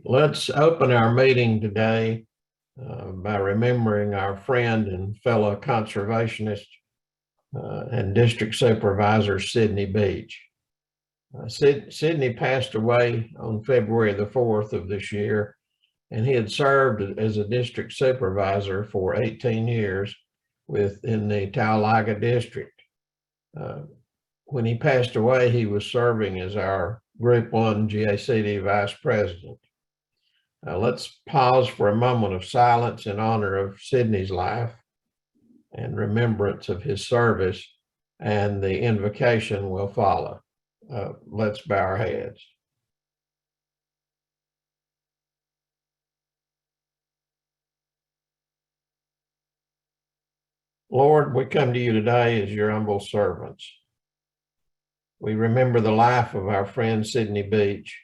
Let's open our meeting today by remembering our friend and fellow conservationist and district supervisor, Sidney Beach. Sidney passed away on February the 4th of this year, and he had served as a district supervisor for 18 years within the Attaway district. When he passed away, he was serving as our Group 1 GACD Vice President. Let's pause for a moment of silence in honor of Sidney's life and remembrance of his service, and the invocation will follow. Let's bow our heads. Lord, we come to you today as your humble servants. We remember the life of our friend Sidney Beach,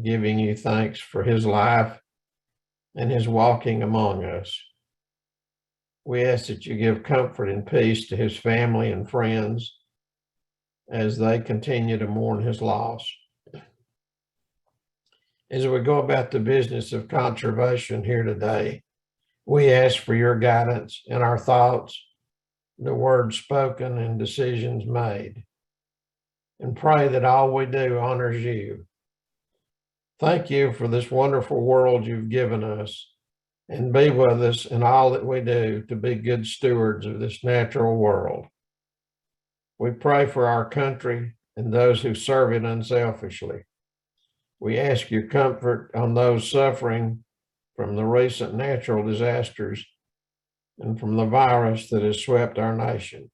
giving you thanks for his life and his walking among us. We ask that you give comfort and peace to his family and friends as they continue to mourn his loss. As we go about the business of conservation here today, we ask for your guidance in our thoughts, the words spoken and decisions made, and pray that all we do honors you. Thank you for this wonderful world you've given us, and be with us in all that we do to be good stewards of this natural world. We pray for our country and those who serve it unselfishly. We ask your comfort on those suffering from the recent natural disasters and from the virus that has swept our nation.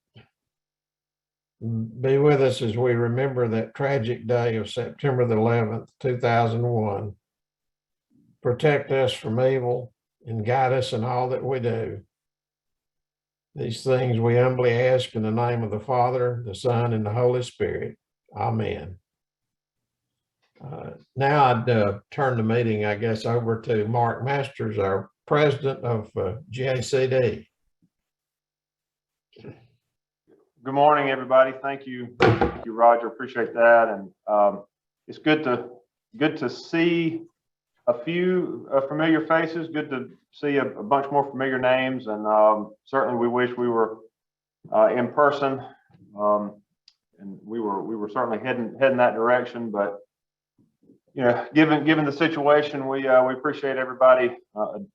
Be with us as we remember that tragic day of September the 11th, 2001. Protect us from evil and guide us in all that we do. These things we humbly ask in the name of the Father, the Son, and the Holy Spirit. Amen. Now I'd turn the meeting, I guess, over to Mark Masters, our president of GACD. Good morning, everybody. Thank you, Roger. Appreciate that, and it's good to see a few familiar faces. Good to see a bunch more familiar names, and certainly we wish we were in person. And we were certainly heading that direction, but you know, given the situation, we appreciate everybody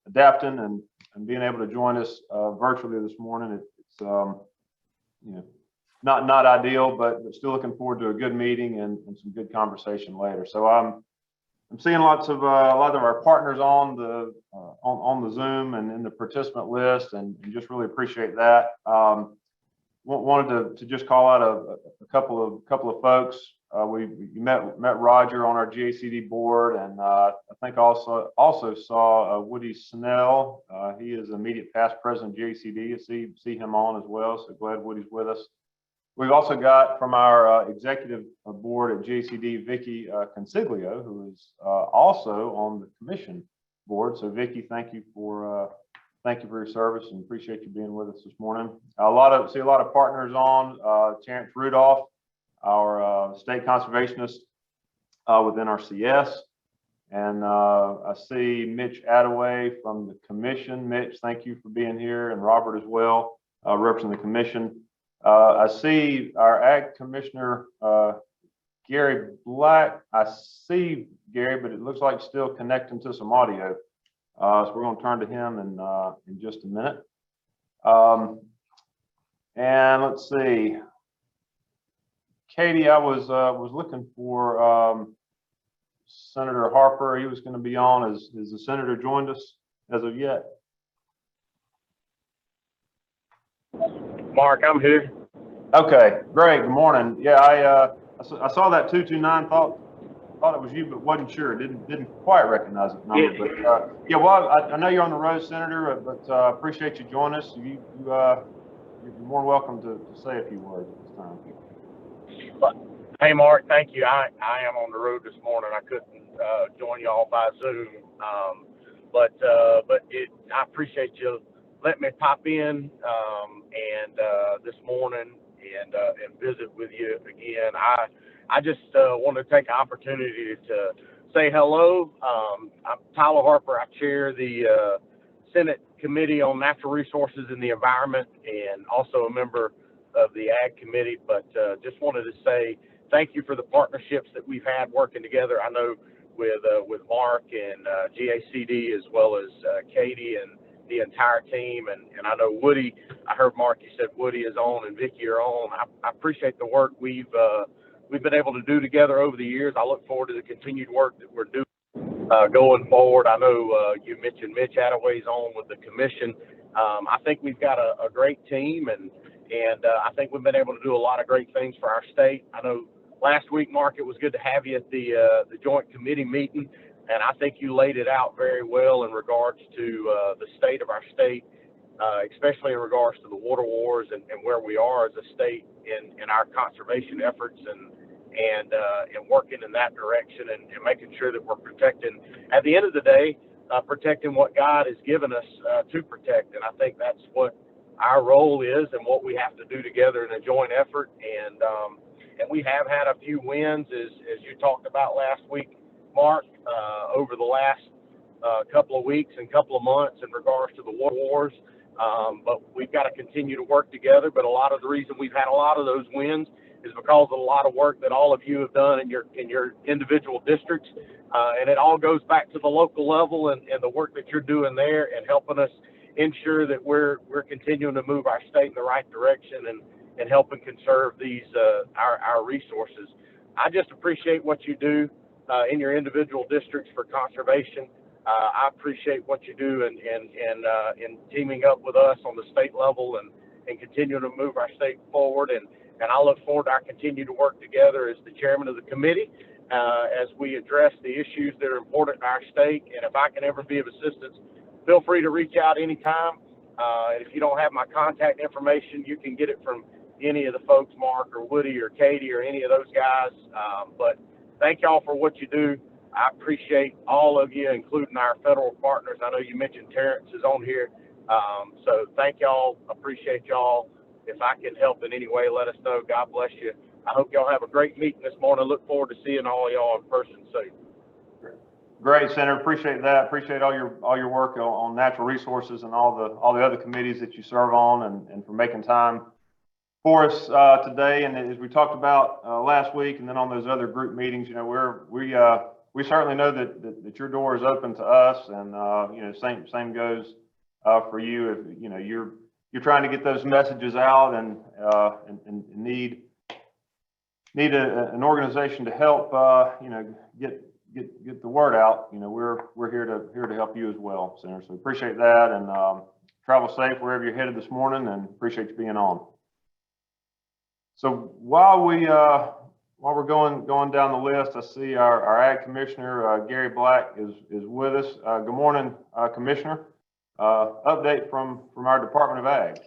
adapting and being able to join us virtually this morning. It's you know, not ideal, but still looking forward to a good meeting and some good conversation later. So I'm seeing a lot of our partners on the Zoom and in the participant list, and just really appreciate that. Wanted to just call out a couple of folks. We met Roger on our GACD board, and I think also saw Woody Snell. He is immediate past president of GACD. See him on as well. So glad Woody's with us. We've also got from our executive board at GACD, Vicki Consiglio, who is also on the commission board. So Vicki, thank you for your service, and appreciate you being with us this morning. See a lot of partners on. Terrance Rudolph, our state conservationist within our CS, and I see Mitch Attaway from the commission. Mitch, thank you for being here, and Robert as well, representing the commission. I see our Ag Commissioner, Gary Black. I see Gary, but it looks like still connecting to some audio. So we're going to turn to him in just a minute. And let's see. Katie, I was looking for Senator Harper. He was going to be on. Has the senator joined us as of yet? Mark, I'm here. Okay, great. Good morning. Yeah, I saw that 229. Thought it was you, but wasn't sure. Didn't quite recognize the number. But yeah, well, I know you're on the road, Senator, but appreciate you joining us. You're more welcome to say a few words at this time. Hey, Mark, thank you. I am on the road this morning. I couldn't join y'all by Zoom, but I appreciate you letting me pop in and this morning and visit with you again. I just want to take an opportunity to say hello. I'm Tyler Harper. I chair the Senate Committee on Natural Resources and the Environment, and also a member of the Ag Committee. But just wanted to say thank you for the partnerships that we've had working together. I know with Mark and GACD, as well as Katie and the entire team, and I know Woody. I heard Mark, you said Woody is on and Vicky are on. I appreciate the work we've been able to do together over the years. I look forward to the continued work that we're doing going forward. I know you mentioned Mitch Attaway's on with the commission. I think we've got a great team, and I think we've been able to do a lot of great things for our state. I know last week, Mark, it was good to have you at the joint committee meeting, and I think you laid it out very well in regards to the state of our state, especially in regards to the water wars and where we are as a state in our conservation efforts and working in that direction and making sure that we're protecting, at the end of the day, protecting what God has given us to protect. And I think that's what our role is and what we have to do together in a joint effort. And we have had a few wins, as you talked about last week, Mark, over the last couple of weeks and couple of months in regards to the water wars. But we've got to continue to work together. But a lot of the reason we've had a lot of those wins is because of a lot of work that all of you have done in your individual districts. And it all goes back to the local level and the work that you're doing there and helping us ensure that we're continuing to move our state in the right direction and helping conserve these our resources. I just appreciate what you do in your individual districts for conservation. I appreciate what you do in teaming up with us on the state level and continuing to move our state forward. And I look forward to our continue to work together as the chairman of the committee as we address the issues that are important in our state. And if I can ever be of assistance, feel free to reach out anytime. And if you don't have my contact information, you can get it from any of the folks, Mark or Woody or Katie or any of those guys. But thank y'all for what you do. I appreciate all of you, including our federal partners. I know you mentioned Terrance is on here. So thank y'all. Appreciate y'all. If I can help in any way, let us know. God bless you. I hope y'all have a great meeting this morning. Look forward to seeing all y'all in person soon. Great, Senator. Appreciate that. Appreciate all your work on natural resources and all the other committees that you serve on, and for making time for us today. And as we talked about last week, and then on those other group meetings, you know, we certainly know that your door is open to us, and you know, same goes for you. If you know you're trying to get those messages out and need an organization to help you know get the word out, you know, we're here to help you as well, Senator. So appreciate that, and travel safe wherever you're headed this morning, and appreciate you being on. So while we're going down the list, I see our Ag Commissioner Gary Black is with us. Good morning, Commissioner. Update from our Department of Ag.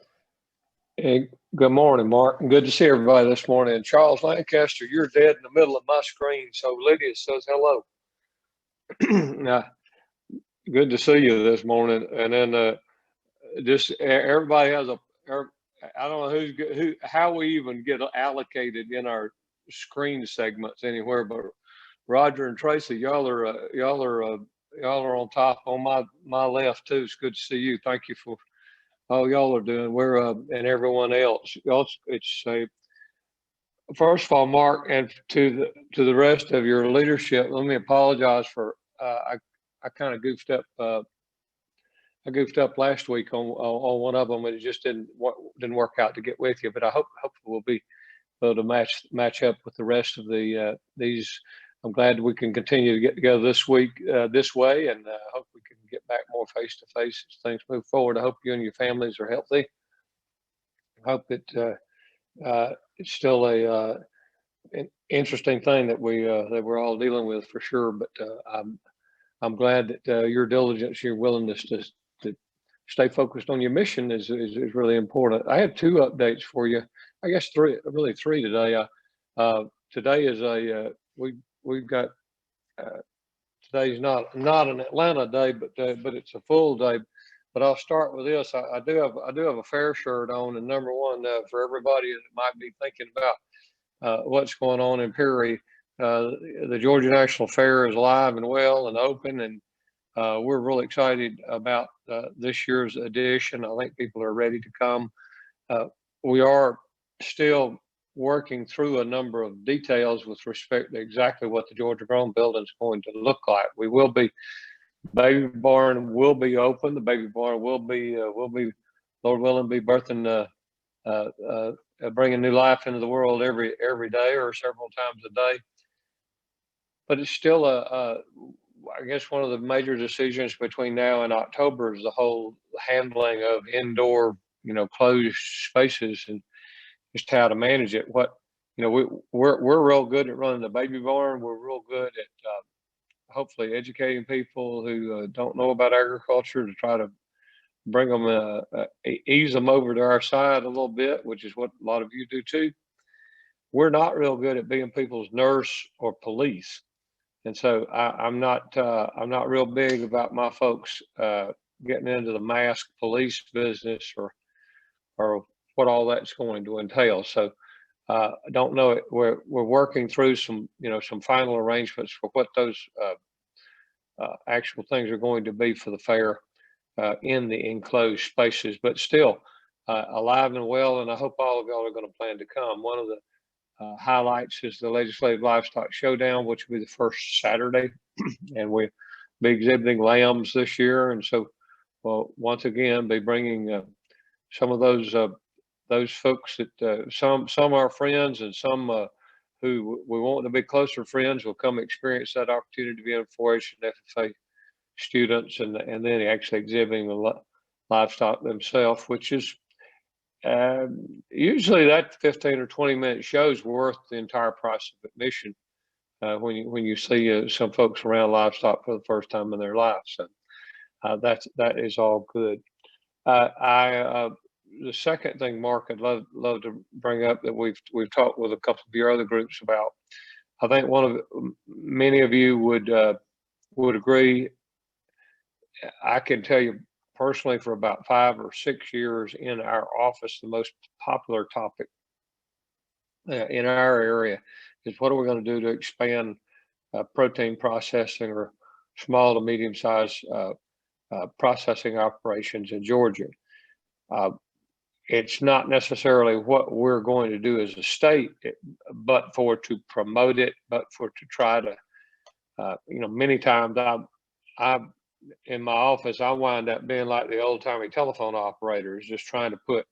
Hey, good morning, Mark. Good to see everybody this morning. And Charles Lancaster, you're dead in the middle of my screen, so Lydia says hello. Good to see you this morning. And then just everybody has I don't know how we even get allocated in our screen segments anywhere, but Roger and Tracy, y'all are on top on my left too. It's good to see you. Thank you for all y'all are doing. We're and everyone else. It's first of all, Mark, and to the rest of your leadership, let me apologize for I kind of goofed up. I goofed up last week on one of them, and it just didn't work out to get with you. But I hopefully we'll be able to match up with the rest of these. I'm glad we can continue to get together this week this way, and hope we can get back more face to face as things move forward. I hope you and your families are healthy. I hope that it's still an interesting thing that we're all dealing with for sure. But I'm glad that your diligence, your willingness to stay focused on your mission is really important. I have two updates for you. I guess three today. Today is we've got today's not an Atlanta day, but it's a full day. But I'll start with this. I do have a fair shirt on, and number one, for everybody that might be thinking about what's going on in Perry, the Georgia National Fair is alive and well and open, and we're really excited about this year's edition. I think people are ready to come. We are still working through a number of details with respect to exactly what the Georgia Grown building is going to look like. We will be, baby barn will be open. The baby barn will be, Lord willing, be birthing, bringing new life into the world every day or several times a day. But it's still I guess one of the major decisions between now and October is the whole handling of indoor, closed spaces and just how to manage it. We're real good at running the baby barn. We're real good at hopefully educating people who don't know about agriculture to try to bring them, ease them over to our side a little bit, which is what a lot of you do too. We're not real good at being people's nurse or police. And so I'm not real big about my folks getting into the mask police business or what all that's going to entail. So I don't know. We're working through some final arrangements for what those actual things are going to be for the fair in the enclosed spaces, but still alive and well. And I hope all of y'all are going to plan to come. One of the highlights is the Legislative Livestock Showdown, which will be the first Saturday, and we'll be exhibiting lambs this year. And so, well, once again, be bringing some of those folks that some are friends and some who we want to be closer friends will come experience that opportunity to be in 4-H and FFA students, and then actually exhibiting the livestock themselves, which is usually that 15 or 20-minute show is worth the entire price of admission when you see some folks around livestock for the first time in their lives. So that is all good. The second thing, Mark, I'd love to bring up that we've talked with a couple of your other groups about. I think many of you would agree. I can tell you personally, for about 5 or 6 years in our office, the most popular topic in our area is what are we going to do to expand protein processing or small to medium-sized processing operations in Georgia. It's not necessarily what we're going to do as a state, but for to promote it, but for to try to, many times I in my office, I wind up being like the old-timey telephone operators, just trying to put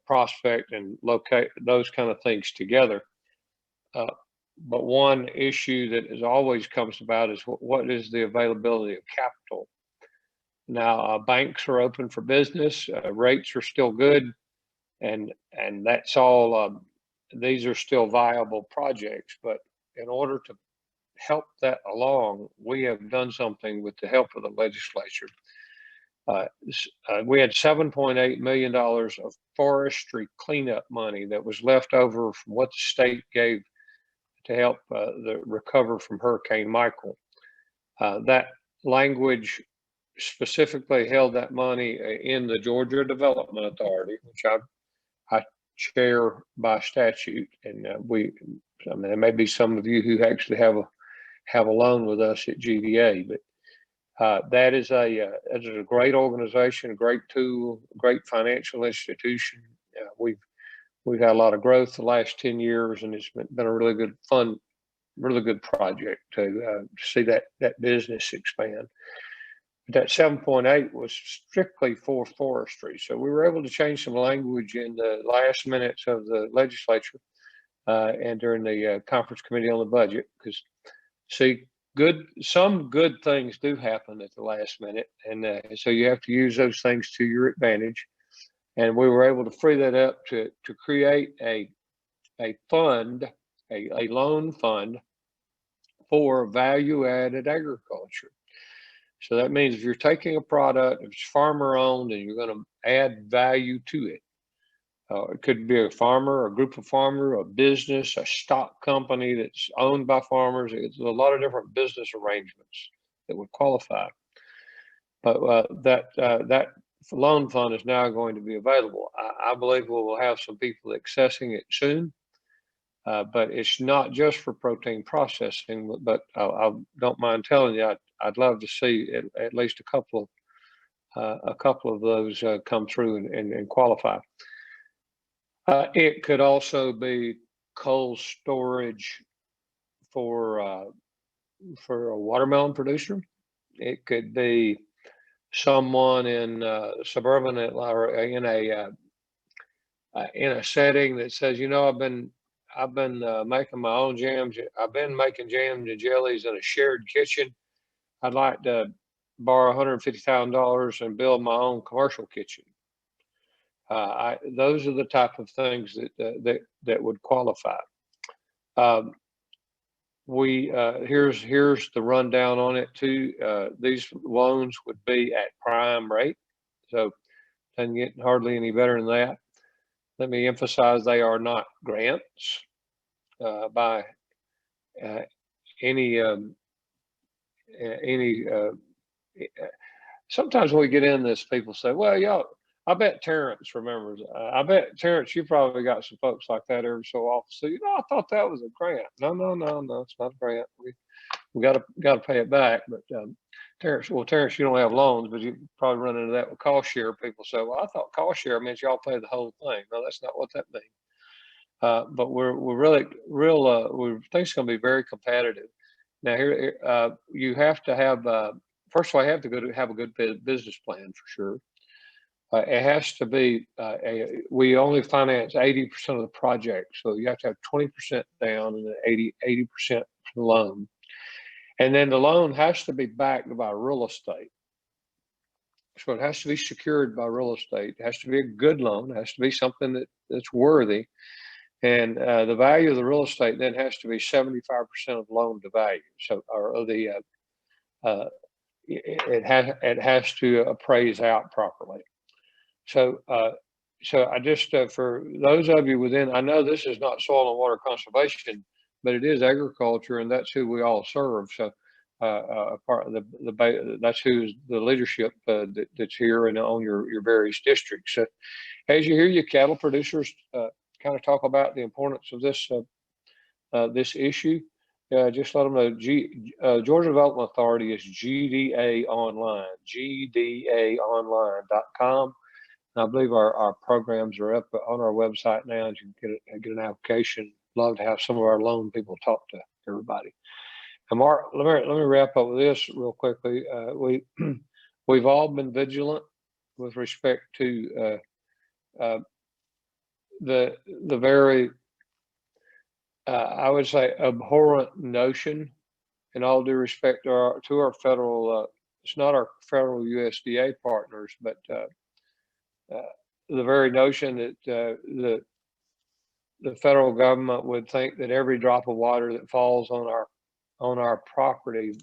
prospect and locate those kind of things together. But one issue that always comes about is what is the availability of capital. Now, banks are open for business, rates are still good, and that's all. These are still viable projects, but in order to help that along, we have done something with the help of the legislature. We had $7.8 million of forestry cleanup money that was left over from what the state gave to help recover from Hurricane Michael. That language specifically held that money in the Georgia Development Authority, which I chair by statute, and there may be some of you who actually have a loan with us at GDA, but that is a great organization, a great tool, great financial institution. We've had a lot of growth the last 10 years, and it's been a really good, fun, really good project to see that business expand. But that 7.8 was strictly for forestry, so we were able to change some language in the last minutes of the legislature and during the conference committee on the budget, because some good things do happen at the last minute, and so you have to use those things to your advantage. And we were able to free that up to create a fund, a loan fund for value-added agriculture. So that means if you're taking a product, if it's farmer-owned, and you're going to add value to it, it could be a farmer, a group of farmers, a business, a stock company that's owned by farmers. It's a lot of different business arrangements that would qualify. But that loan fund is now going to be available. I believe we will have some people accessing it soon. But it's not just for protein processing, but I don't mind telling you, I'd love to see at least a couple of those come through and qualify. It could also be cold storage for a watermelon producer. It could be someone in suburban or in a setting that says, you know, I've been making my own jams. I've been making jams and jellies in a shared kitchen. I'd like to borrow $150,000 and build my own commercial kitchen. Those are the type of things that would qualify. Here's the rundown on it too. These loans would be at prime rate, so doesn't get hardly any better than that. Let me emphasize, they are not grants by any. Sometimes when we get in this, people say, "Well, y'all." I bet Terrance remembers. I bet Terrance, you probably got some folks like that every so often. So, you know, I thought that was a grant. No, it's not a grant. We got to pay it back. But Terrance, you don't have loans, but you probably run into that with cost share. People say, well, I thought cost share meant y'all pay the whole thing. No, that's not what that means. But we're really we think it's going to be very competitive. Now here, you have to have first of all, you have to have a good business plan for sure. It has to be, we only finance 80% of the project. So you have to have 20% down and then 80% for the loan. And then the loan has to be backed by real estate. So it has to be secured by real estate. It has to be a good loan. It has to be something that's worthy. And the value of the real estate then has to be 75% of loan to value. So, or the, it has to appraise out properly. So I just, for those of you within, I know this is not soil and water conservation, but it is agriculture, and that's who we all serve. So part of that's who's the leadership that's here and on your various districts. So as you hear your cattle producers kind of talk about the importance of this this issue, just let them know. Georgia Development Authority is GDA Online, GDAonline.com. I believe our programs are up on our website now, and you can get an application. Love to have some of our loan people talk to everybody. And Mark, let me wrap up with this real quickly. We've all been vigilant with respect to the very I would say abhorrent notion, in all due respect to our federal. It's not our federal USDA partners, but the very notion that the federal government would think that every drop of water that falls on our property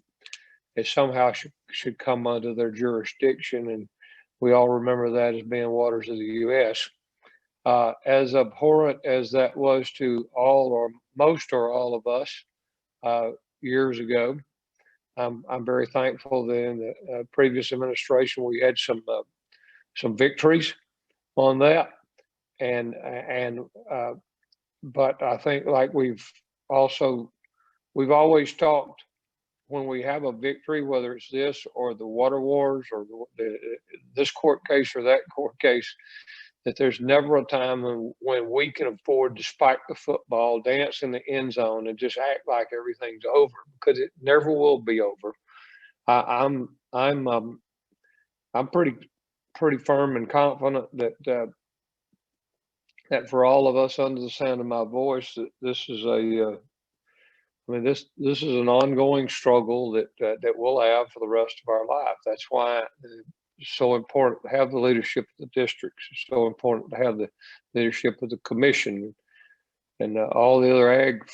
is somehow should come under their jurisdiction, and we all remember that as being waters of the U.S. As abhorrent as that was to all or most or all of us years ago, I'm very thankful that in the previous administration we had some victories on that, but I think, like we've always talked, when we have a victory, whether it's this or the water wars or this court case or that court case, that there's never a time when we can afford to spike the football, dance in the end zone, and just act like everything's over, because it never will be over. I'm pretty firm and confident that that for all of us under the sound of my voice, that this is this is an ongoing struggle that we'll have for the rest of our life. That's why it's so important to have the leadership of the districts. It's so important to have the leadership of the commission and all the other ag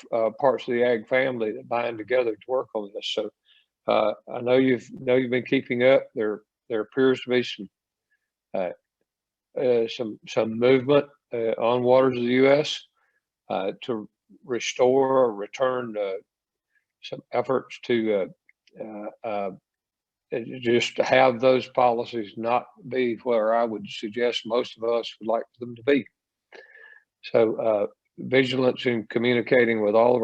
parts of the ag family that bind together to work on this. So I know you've been keeping up. There appears to be some movement on waters of the U.S. To restore or return some efforts to just to have those policies not be where I would suggest most of us would like them to be. So vigilance in communicating with all of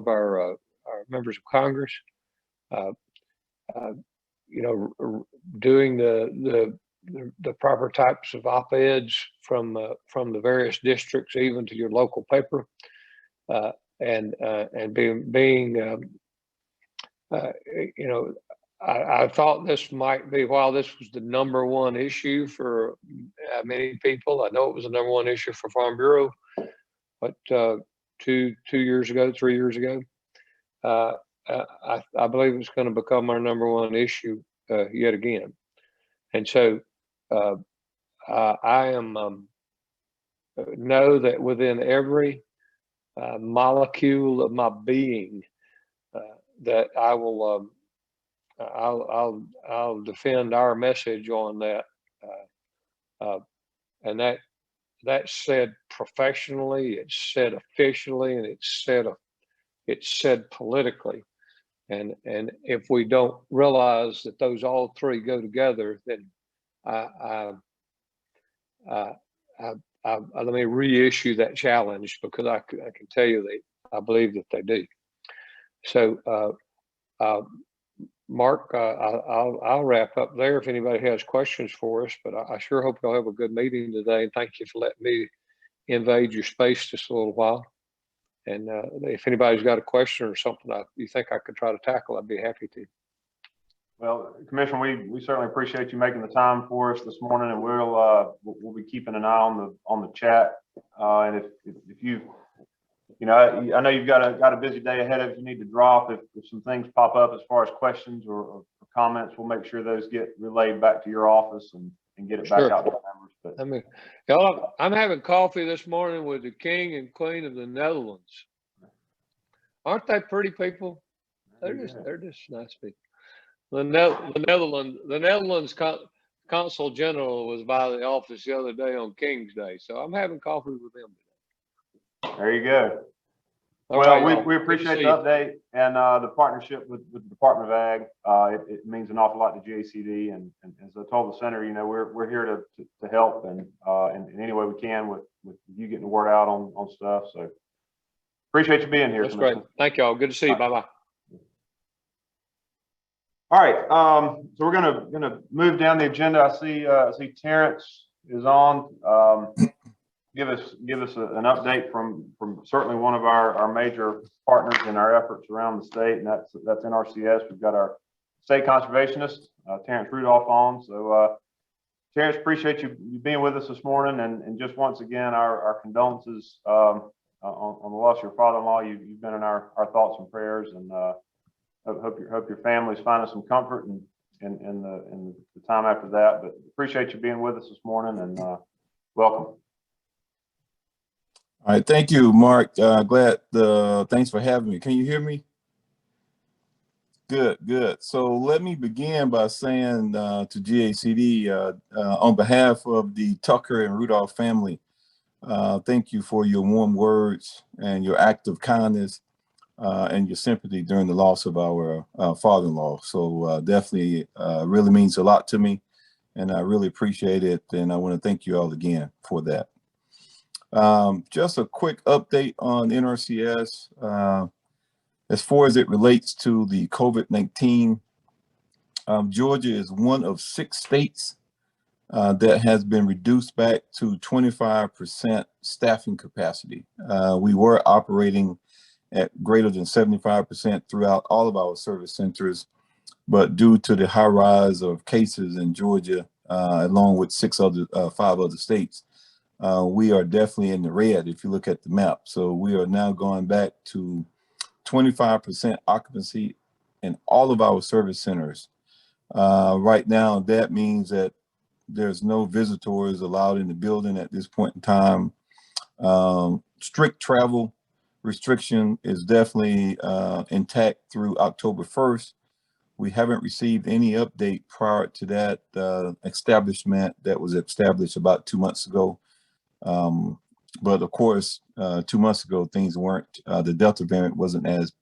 our our members of Congress. You know, doing the proper types of op-eds from the various districts, even to your local paper, and being you know, I thought this might be, while this was the #1 issue for many people, I know it was the #1 issue for Farm Bureau, but 3 years ago, I believe it's going to become our #1 issue yet again. And so I am know that within every molecule of my being that I will I'll defend our message on that, and that's said professionally, it's said officially, and it's said politically. And if we don't realize that those all three go together, then let me reissue that challenge, because I can tell you that I believe that they do. So, Mark, I'll wrap up there if anybody has questions for us, but I sure hope you'll have a good meeting today. And thank you for letting me invade your space just a little while. And if anybody's got a question or something you think I could try to tackle, I'd be happy to. Well, Commissioner, we certainly appreciate you making the time for us this morning, and we'll be keeping an eye on the chat. And if you know, I know you've got a busy day ahead of you need to drop. If some things pop up as far as questions or comments, we'll make sure those get relayed back to your office and get it back out to the members. But I mean, y'all, I'm having coffee this morning with the King and Queen of the Netherlands. Aren't they pretty people? They're just nice people. The Netherlands Consul General was by the office the other day on King's Day, so I'm having coffee with them today. There you go. All well, right, we appreciate the update and the partnership with the Department of Ag. It means an awful lot to GACD, and as I told the center, you know, we're here to help and in any way we can with you getting the word out on stuff. So appreciate you being here. That's great. Thank y'all. Good to see you. Bye bye. All right. So we're gonna move down the agenda. I see Terrance is on. Give us an update from certainly one of our major partners in our efforts around the state, and that's NRCS. We've got our state conservationist, Terrance Rudolph, on. So Terrance, appreciate you being with us this morning, and just once again our condolences on the loss of your father-in-law. You've been in our thoughts and prayers, and hope your family's finding some comfort in the time after that. But appreciate you being with us this morning, and welcome. All right, thank you, Mark. Thanks for having me. Can you hear me? Good. So let me begin by saying to GACD, on behalf of the Tucker and Rudolph family, thank you for your warm words and your act of kindness and your sympathy during the loss of our father-in-law. So definitely really means a lot to me, and I really appreciate it. And I want to thank you all again for that. Just a quick update on NRCS. As far as it relates to the COVID-19, Georgia is one of 6 states that has been reduced back to 25% staffing capacity. We were operating at greater than 75% throughout all of our service centers, but due to the high rise of cases in Georgia, along with 5 other states, we are definitely in the red if you look at the map. So we are now going back to 25% occupancy in all of our service centers. Right now, that means that there's no visitors allowed in the building at this point in time. Strict travel restriction is definitely intact through October 1st. We haven't received any update prior to that establishment that was established about 2 months ago. But of course, 2 months ago, things weren't, the Delta variant wasn't as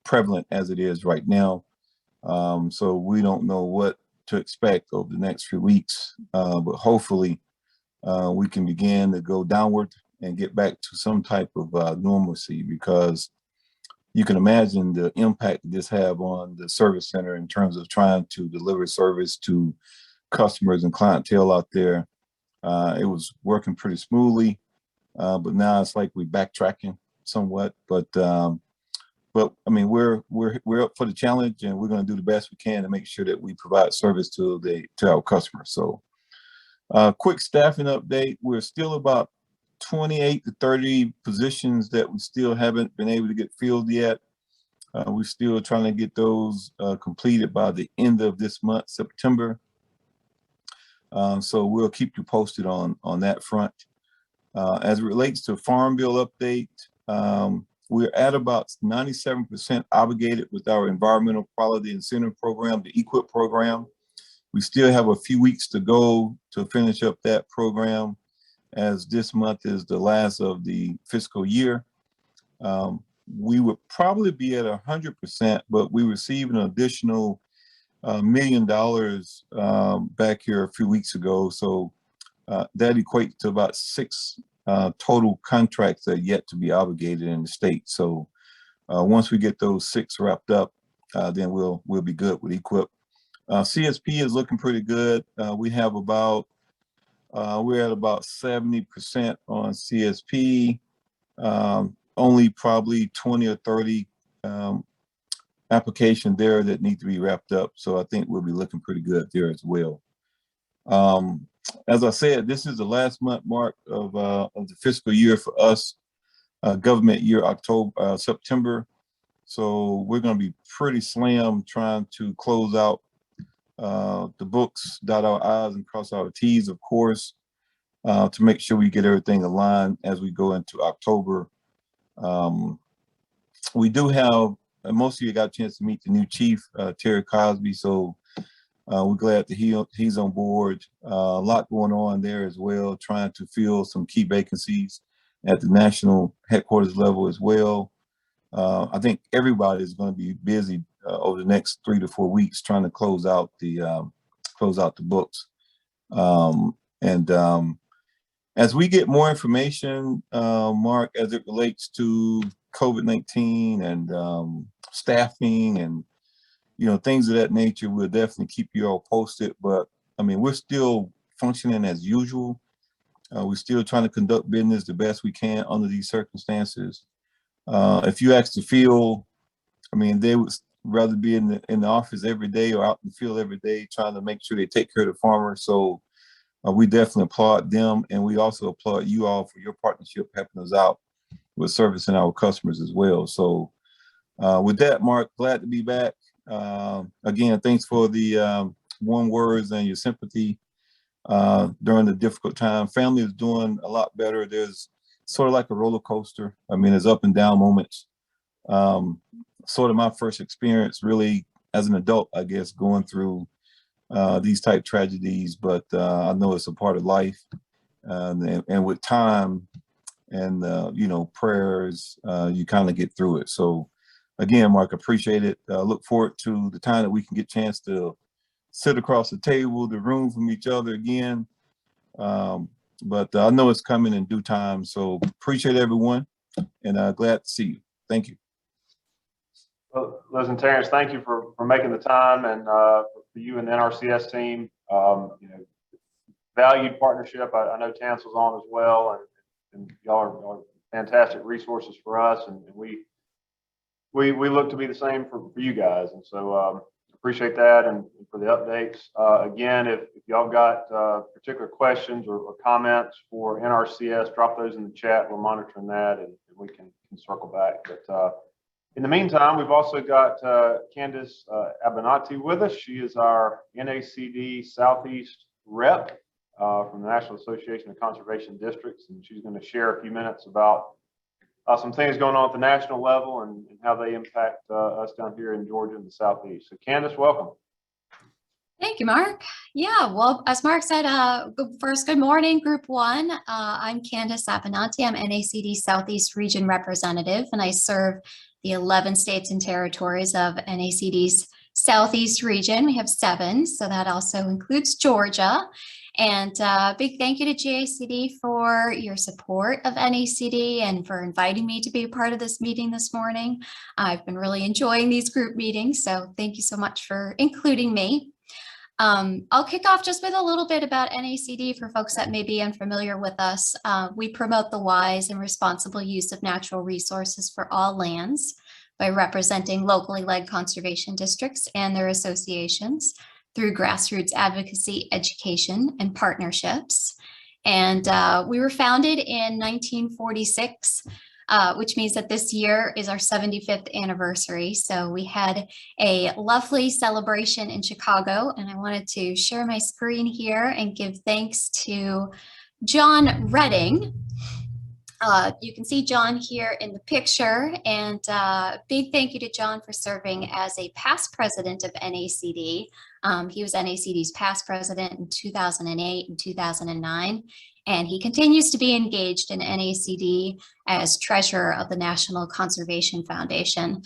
prevalent as it is right now. So we don't know what to expect over the next few weeks, but hopefully we can begin to go downward and get back to some type of normalcy, because you can imagine the impact this have on the service center in terms of trying to deliver service to customers and clientele out there. It was working pretty smoothly, but now it's like we're backtracking somewhat. But I mean, we're up for the challenge, and we're going to do the best we can to make sure that we provide service to our customers. So, quick staffing update: we're still about 28 to 30 positions that we still haven't been able to get filled yet. We're still trying to get those completed by the end of this month, September. So we'll keep you posted on that front. As it relates to Farm Bill update, we're at about 97% obligated with our Environmental Quality Incentive Program, the EQIP program. We still have a few weeks to go to finish up that program, as this month is the last of the fiscal year. We would probably be at 100%, but we received an additional $1 million back here a few weeks ago. So that equates to about 6 total contracts that are yet to be obligated in the state. So once we get those 6 wrapped up, then we'll be good with EQIP. CSP is looking pretty good. We have about we're at about 70% on CSP. Only probably 20 or 30 applications there that need to be wrapped up. So I think we'll be looking pretty good there as well. As I said, this is the last month mark of the fiscal year for us, government year, September. So we're going to be pretty slammed trying to close out the books, dot our I's and cross our T's, of course, to make sure we get everything aligned as we go into October. We do have, most of you got a chance to meet the new chief, Terry Cosby, so we're glad that he's on board. A lot going on there as well, trying to fill some key vacancies at the national headquarters level as well. I think everybody is going to be busy over the next 3 to 4 weeks trying to close out the books. As we get more information, Mark, as it relates to COVID-19 and staffing and things of that nature, we'll definitely keep you all posted. But I mean, we're still functioning as usual. We're still trying to conduct business the best we can under these circumstances. If you ask the field, I mean, they would rather be in the office every day or out in the field every day, trying to make sure they take care of the farmers. So we definitely applaud them, and we also applaud you all for your partnership helping us out with servicing our customers as well. So with that, Mark, glad to be back. Again, thanks for the warm words and your sympathy during the difficult time. Family is doing a lot better. There's sort of like a roller coaster. I mean, there's up and down moments. Sort of my first experience really as an adult, I guess, going through these type tragedies, but I know it's a part of life. And with time and, prayers, you kind of get through it. So again, Mark, appreciate it. Look forward to the time that we can get a chance to sit across the table, the room from each other again. But I know it's coming in due time. So appreciate everyone, and glad to see you. Thank you. Well, listen, Terrance, thank you for making the time, and for you and the NRCS team. Valued partnership. I know Terrance was on as well, and y'all are fantastic resources for us, and we look to be the same for you guys. And so appreciate that, and for the updates. Again, if y'all got particular questions or comments for NRCS, drop those in the chat. We're monitoring that, and we can circle back. But in the meantime, we've also got Candice Abinati with us. She is our NACD Southeast rep from the National Association of Conservation Districts, and she's going to share a few minutes about some things going on at the national level and how they impact us down here in Georgia and the Southeast. So Candice, welcome. Thank you, Mark. Yeah, well, as Mark said, first, good morning, Group 1. I'm Candice Abinati. I'm NACD Southeast Region Representative, and I serve the 11 states and territories of NACD's Southeast region. We have 7, so that also includes Georgia. And big thank you to GACD for your support of NACD and for inviting me to be a part of this meeting this morning. I've been really enjoying these group meetings, so thank you so much for including me. I'll kick off just with a little bit about NACD for folks that may be unfamiliar with us. We promote the wise and responsible use of natural resources for all lands by representing locally led conservation districts and their associations through grassroots advocacy, education, and partnerships. And we were founded in 1946, which means that this year is our 75th anniversary. So we had a lovely celebration in Chicago, and I wanted to share my screen here and give thanks to John Redding. You can see John here in the picture, and big thank you to John for serving as a past president of NACD. He was NACD's past president in 2008 and 2009, and he continues to be engaged in NACD as treasurer of the National Conservation Foundation,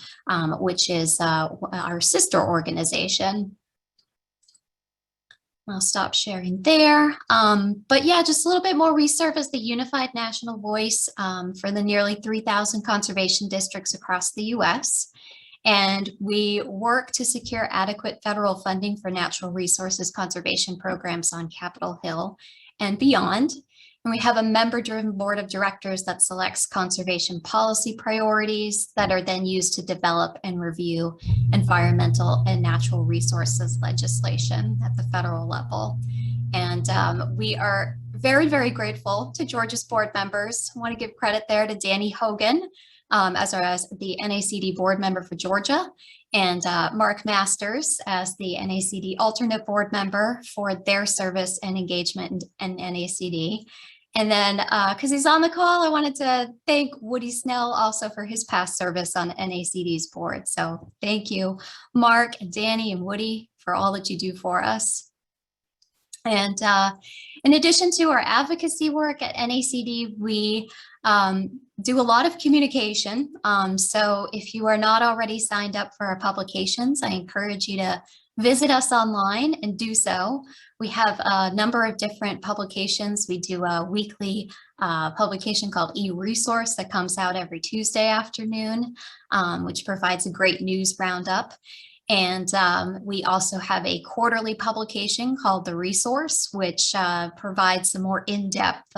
which is our sister organization. I'll stop sharing there. But yeah, just a little bit more. We serve as the unified national voice for the nearly 3,000 conservation districts across the US. And we work to secure adequate federal funding for natural resources conservation programs on Capitol Hill and beyond. And we have a member-driven board of directors that selects conservation policy priorities that are then used to develop and review environmental and natural resources legislation at the federal level. And we are very, very grateful to Georgia's board members. I want to give credit there to Danny Hogan as the NACD board member for Georgia, and Mark Masters as the NACD alternate board member for their service and engagement in NACD. And then, because he's on the call, I wanted to thank Woody Snell also for his past service on NACD's board. So thank you, Mark, and Danny, and Woody, for all that you do for us. And in addition to our advocacy work at NACD, we do a lot of communication. So if you are not already signed up for our publications, I encourage you to visit us online and do so. We have a number of different publications. We do a weekly publication called eResource that comes out every Tuesday afternoon, which provides a great news roundup. And we also have a quarterly publication called The Resource, which provides some more in-depth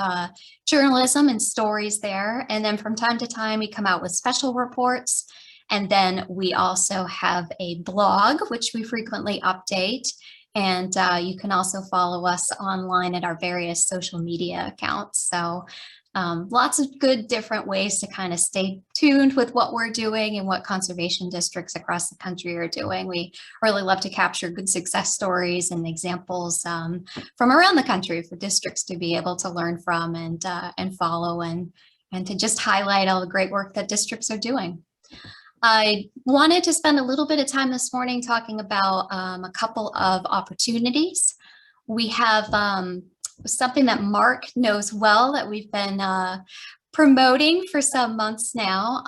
journalism and stories there. And then from time to time, we come out with special reports. And then we also have a blog, which we frequently update. And you can also follow us online at our various social media accounts. So lots of good different ways to kind of stay tuned with what we're doing and what conservation districts across the country are doing. We really love to capture good success stories and examples from around the country for districts to be able to learn from and follow and to just highlight all the great work that districts are doing. I wanted to spend a little bit of time this morning talking about a couple of opportunities. We have something that Mark knows well that we've been promoting for some months now.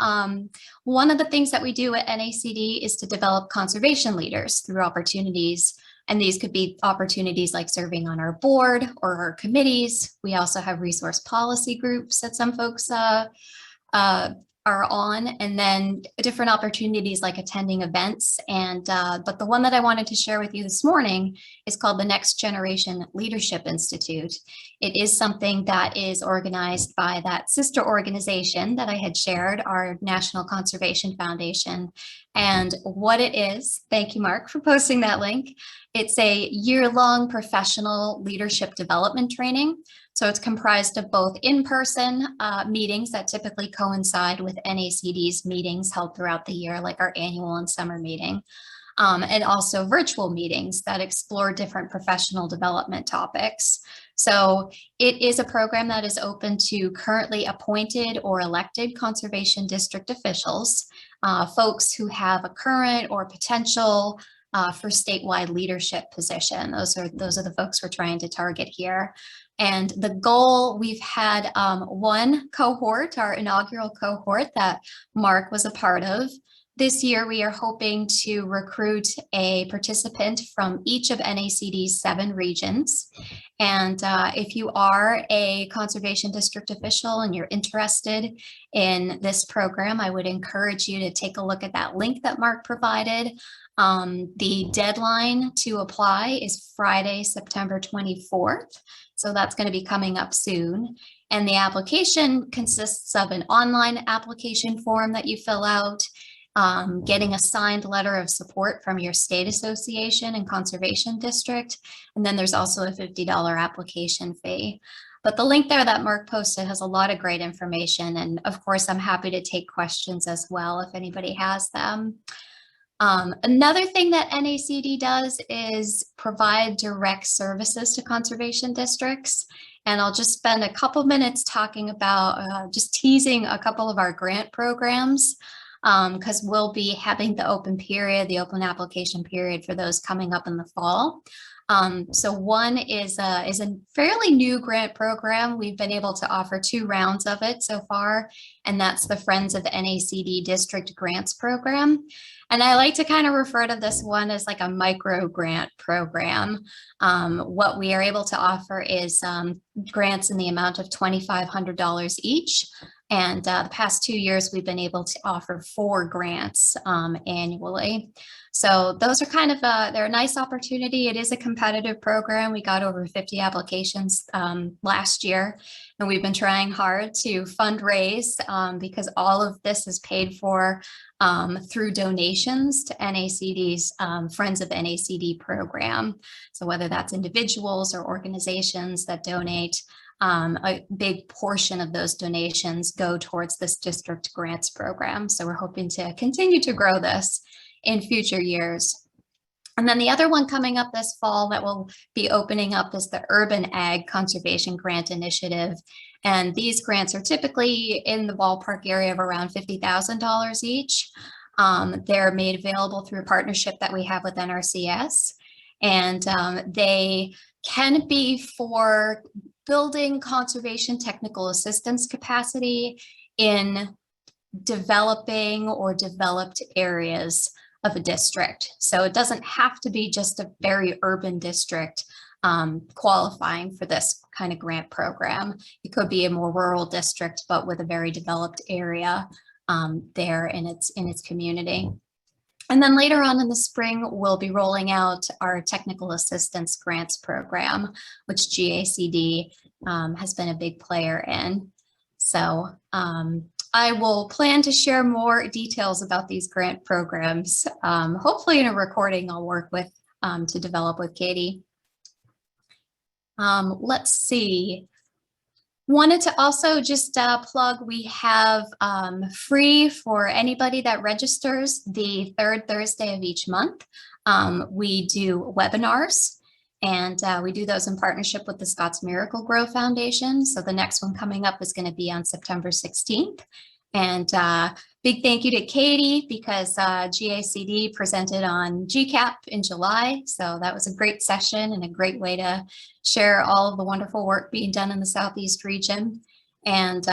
One of the things that we do at NACD is to develop conservation leaders through opportunities. And these could be opportunities like serving on our board or our committees. We also have resource policy groups that some folks are on, and then different opportunities like attending events. And but the one that I wanted to share with you this morning is called the Next Generation Leadership Institute. It is something that is organized by that sister organization that I had shared, our National Conservation Foundation. And what it is, thank you, Mark, for posting that link. It's a year-long professional leadership development training. So it's comprised of both in-person meetings that typically coincide with NACD's meetings held throughout the year, like our annual and summer meeting, and also virtual meetings that explore different professional development topics. So it is a program that is open to currently appointed or elected conservation district officials, folks who have a current or potential for statewide leadership position. Those are the folks we're trying to target here. And the goal, we've had one cohort, our inaugural cohort that Mark was a part of, This year, we are hoping to recruit a participant from each of NACD's 7 regions. And if you are a conservation district official and you're interested in this program, I would encourage you to take a look at that link that Mark provided. The deadline to apply is Friday, September 24th. So that's going to be coming up soon. And the application consists of an online application form that you fill out, getting a signed letter of support from your state association and conservation district. And then there's also a $50 application fee. But the link there that Mark posted has a lot of great information. And of course, I'm happy to take questions as well if anybody has them. Another thing that NACD does is provide direct services to conservation districts. And I'll just spend a couple minutes talking about just teasing a couple of our grant programs, because we'll be having the open application period for those coming up in the fall. So one is a fairly new grant program. We've been able to offer 2 rounds of it so far, and that's the Friends of NACD District Grants Program. And I like to kind of refer to this one as like a micro grant program. What we are able to offer is grants in the amount of $2,500 each. And the past 2 years, we've been able to offer 4 grants annually. So those are kind of they're a nice opportunity. It is a competitive program. We got over 50 applications last year, and we've been trying hard to fundraise because all of this is paid for through donations to NACD's Friends of NACD program. So whether that's individuals or organizations that donate, a big portion of those donations go towards this district grants program. So we're hoping to continue to grow this in future years. And then the other one coming up this fall that will be opening up is the Urban Ag Conservation Grant Initiative. And these grants are typically in the ballpark area of around $50,000 each. They're made available through a partnership that we have with NRCS. And they can be for building conservation technical assistance capacity in developing or developed areas of a district. So it doesn't have to be just a very urban district qualifying for this kind of grant program. It could be a more rural district, but with a very developed area there in its community. And then later on in the spring, we'll be rolling out our technical assistance grants program, which GACD has been a big player in. So I will plan to share more details about these grant programs, hopefully in a recording I'll work with to develop with Katie. Let's see. Wanted to also just plug, we have free for anybody that registers the 3rd Thursday of each month. We do webinars, and we do those in partnership with the Scott's Miracle Grow Foundation. So the next one coming up is going to be on September 16th. And big thank you to Katie, because GACD presented on GCAP in July. So that was a great session and a great way to share all of the wonderful work being done in the Southeast region. And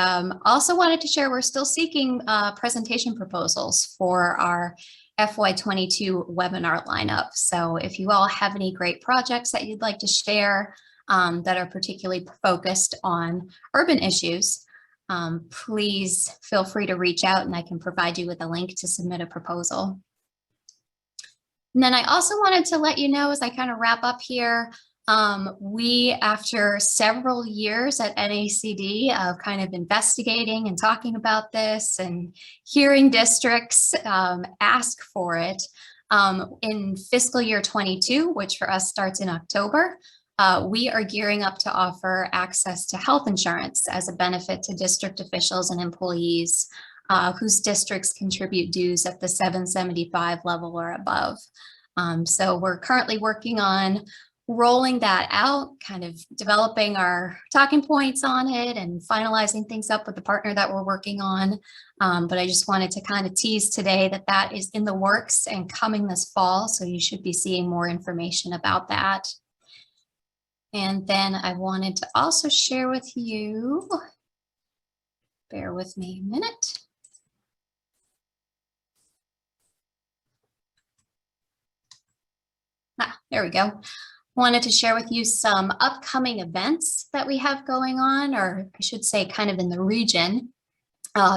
also wanted to share, we're still seeking presentation proposals for our FY22 webinar lineup. So if you all have any great projects that you'd like to share that are particularly focused on urban issues, please feel free to reach out and I can provide you with a link to submit a proposal. And then I also wanted to let you know, as I kind of wrap up here, we, after several years at NACD of kind of investigating and talking about this and hearing districts ask for it, in fiscal year 22, which for us starts in October, we are gearing up to offer access to health insurance as a benefit to district officials and employees whose districts contribute dues at the 775 level or above. So we're currently working on rolling that out, kind of developing our talking points on it and finalizing things up with the partner that we're working on. But I just wanted to kind of tease today that that is in the works and coming this fall. So you should be seeing more information about that. And then I wanted to also share with you, bear with me a minute. There we go. Wanted to share with you some upcoming events that we have going on, or I should say kind of in the region,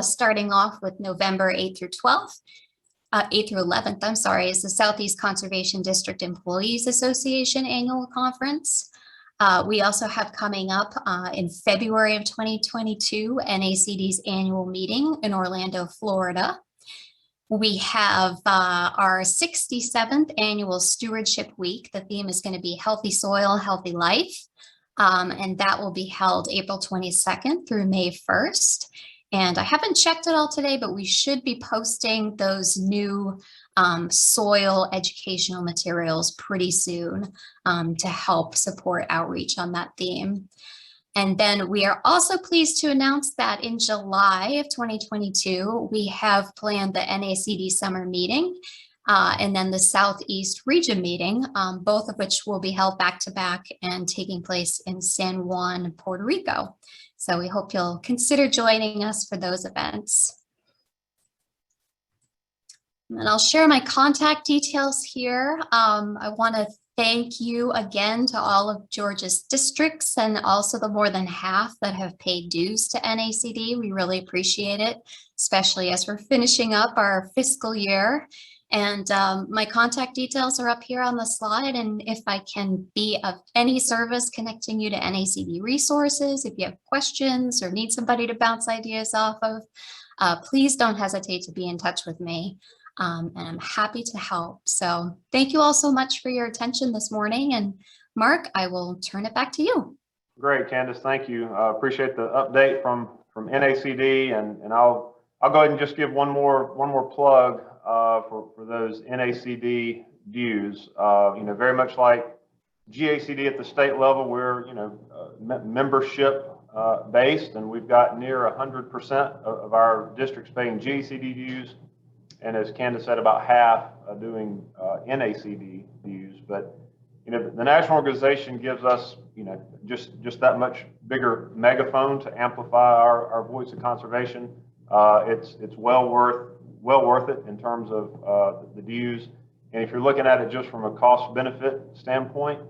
starting off with November 8th through 12th. 8th through 11th, I'm sorry, is the Southeast Conservation District Employees Association Annual Conference. We also have coming up in February of 2022, NACD's annual meeting in Orlando, Florida. We have our 67th annual Stewardship Week. The theme is going to be Healthy Soil, Healthy Life. And that will be held April 22nd through May 1st. And I haven't checked it all today, but we should be posting those new soil educational materials pretty soon to help support outreach on that theme. And then we are also pleased to announce that in July of 2022, we have planned the NACD summer meeting and then the Southeast region meeting, both of which will be held back to back and taking place in San Juan, Puerto Rico. So we hope you'll consider joining us for those events. And I'll share my contact details here. I want to thank you again to all of Georgia's districts and also the more than half that have paid dues to NACD. We really appreciate it, especially as we're finishing up our fiscal year. And my contact details are up here on the slide. And if I can be of any service connecting you to NACD resources, if you have questions or need somebody to bounce ideas off of, please don't hesitate to be in touch with me. And I'm happy to help. So thank you all so much for your attention this morning. And Mark, I will turn it back to you. Great, Candice, thank you. Appreciate the update from NACD, and I'll go ahead and just give one more plug for those NACD dues. Very much like GACD at the state level, we're membership based, and we've got near 100% of our districts paying GACD dues. And as Candice said, about half doing NACD dues. But the national organization gives us just that much bigger megaphone to amplify our voice of conservation. It's well worth it in terms of the dues. And if you're looking at it just from a cost benefit standpoint,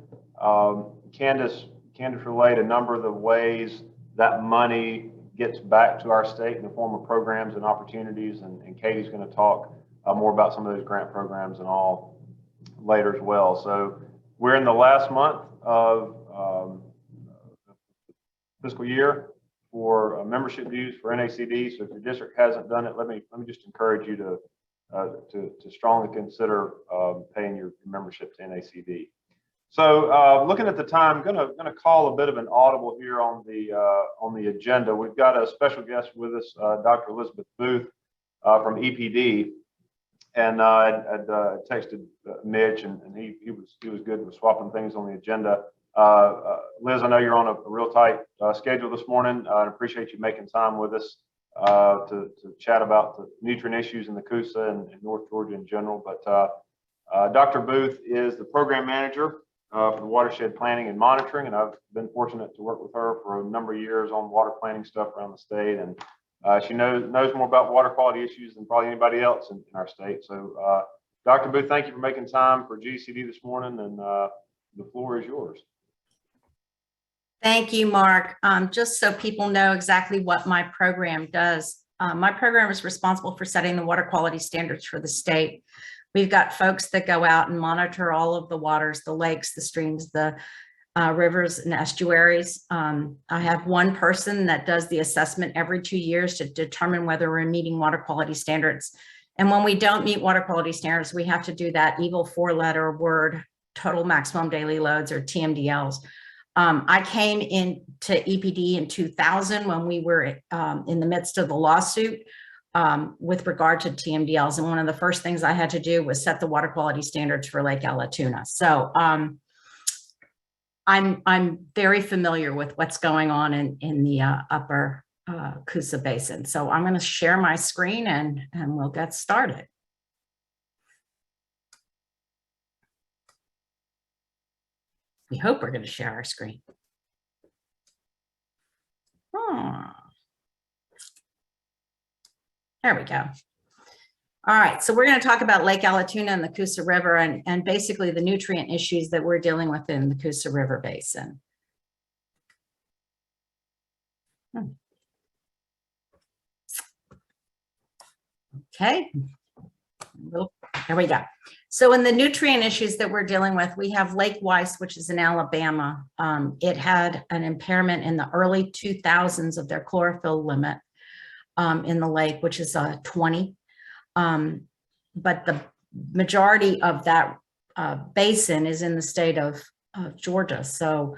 Candice relayed a number of the ways that money gets back to our state in the form of programs and opportunities, and Katie's going to talk more about some of those grant programs and all later as well. So we're in the last month of fiscal year for membership dues for NACD. So if your district hasn't done it, let me just encourage you to strongly consider paying your membership to NACD. So looking at the time, I'm gonna call a bit of an audible here on the agenda. We've got a special guest with us, Dr. Elizabeth Booth from EPD, and I'd texted Mitch, and he was good with swapping things on the agenda. Liz, I know you're on a real tight schedule this morning. I appreciate you making time with us to chat about the nutrient issues in the Coosa and North Georgia in general. But Dr. Booth is the program manager for the watershed planning and monitoring, and I've been fortunate to work with her for a number of years on water planning stuff around the state, and she knows more about water quality issues than probably anybody else in our state. So Dr. Booth, thank you for making time for GCD this morning, and the floor is yours. Thank you, Mark. Just so people know exactly what my program does, my program is responsible for setting the water quality standards for the state. We've got folks that go out and monitor all of the waters, the lakes, the streams, the rivers and estuaries. I have one person that does the assessment every 2 years to determine whether we're meeting water quality standards. And when we don't meet water quality standards, we have to do that evil 4-letter word, total maximum daily loads, or TMDLs. I came into EPD in 2000 when we were in the midst of the lawsuit with regard to TMDLs. And one of the first things I had to do was set the water quality standards for Lake Allatoona. So I'm very familiar with what's going on in the upper Coosa Basin. So I'm going to share my screen and we'll get started. We hope we're going to share our screen. There we go. All right, so we're going to talk about Lake Allatoona and the Coosa River and basically the nutrient issues that we're dealing with in the Coosa River Basin. Okay, there we go. So in the nutrient issues that we're dealing with, we have Lake Weiss, which is in Alabama. It had an impairment in the early 2000s of their chlorophyll limit in the lake, which is 20. But the majority of that basin is in the state of Georgia. So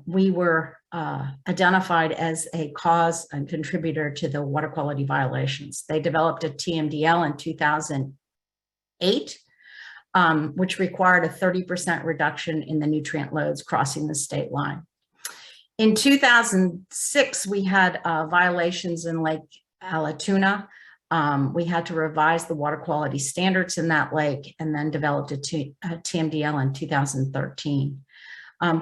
we were identified as a cause and contributor to the water quality violations. They developed a TMDL in 2008, which required a 30% reduction in the nutrient loads crossing the state line. In 2006, we had violations in Lake Allatoona. We had to revise the water quality standards in that lake and then developed a TMDL in 2013.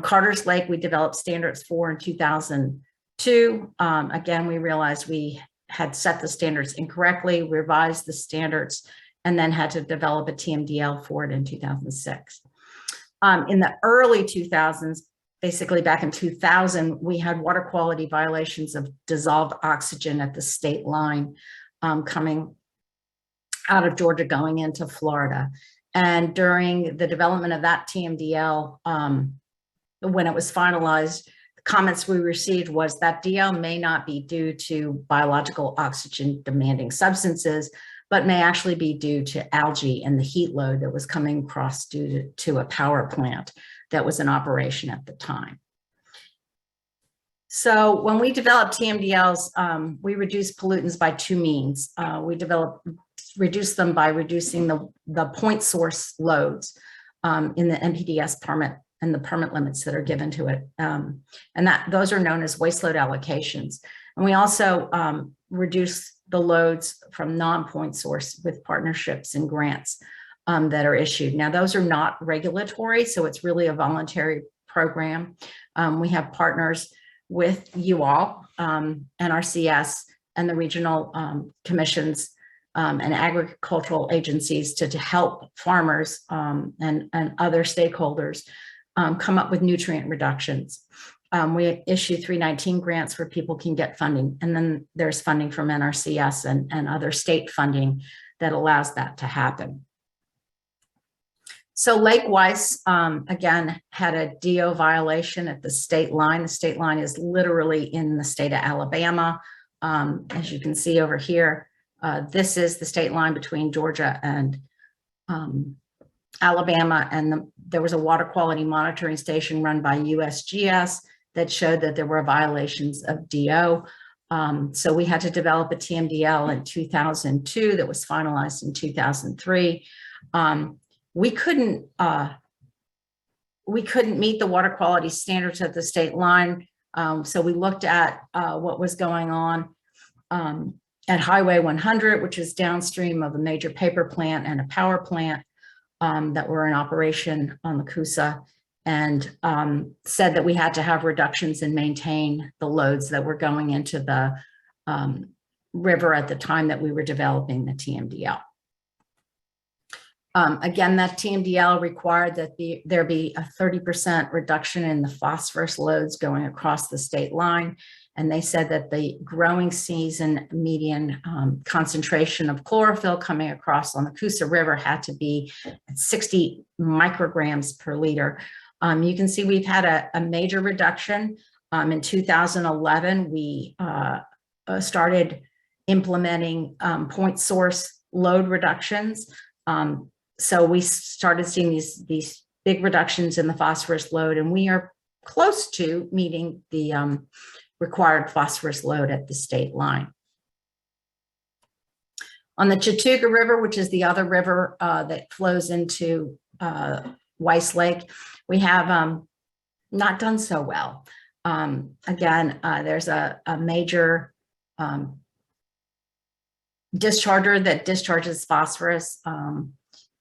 Carter's Lake, we developed standards for in 2002. Again, we realized we had set the standards incorrectly, revised the standards, and then had to develop a TMDL for it in 2006. In the early 2000s, basically back in 2000, we had water quality violations of dissolved oxygen at the state line coming out of Georgia going into Florida. And during the development of that TMDL, when it was finalized, the comments we received was that DL may not be due to biological oxygen demanding substances, but may actually be due to algae and the heat load that was coming across due to a power plant that was in operation at the time. So when we developed TMDLs, we reduced pollutants by two means. We reduced them by reducing the point source loads in the NPDES permit and the permit limits that are given to it. And those are known as waste load allocations. And we also reduce the loads from non-point source with partnerships and grants that are issued. Now, those are not regulatory, so it's really a voluntary program. We have partners with you all, NRCS, and the regional commissions and agricultural agencies to help farmers and other stakeholders come up with nutrient reductions. We issue 319 grants where people can get funding, and then there's funding from NRCS and other state funding that allows that to happen. So Lake Weiss, again, had a DO violation at the state line. The state line is literally in the state of Alabama. As you can see over here, this is the state line between Georgia and Alabama, and there was a water quality monitoring station run by USGS that showed that there were violations of DO. So we had to develop a TMDL in 2002 that was finalized in 2003. We couldn't meet the water quality standards at the state line. So we looked at what was going on at Highway 100, which is downstream of a major paper plant and a power plant that were in operation on the Coosa, and said that we had to have reductions and maintain the loads that were going into the river at the time that we were developing the TMDL. Again, that TMDL required that there be a 30% reduction in the phosphorus loads going across the state line. And they said that the growing season median concentration of chlorophyll coming across on the Coosa River had to be at 60 micrograms per liter. You can see we've had a major reduction. In 2011, we started implementing point source load reductions. So we started seeing these big reductions in the phosphorus load, and we are close to meeting the required phosphorus load at the state line. On the Chattooga River, which is the other river that flows into Weiss Lake, we have not done so well. Again, there's a major discharger that discharges phosphorus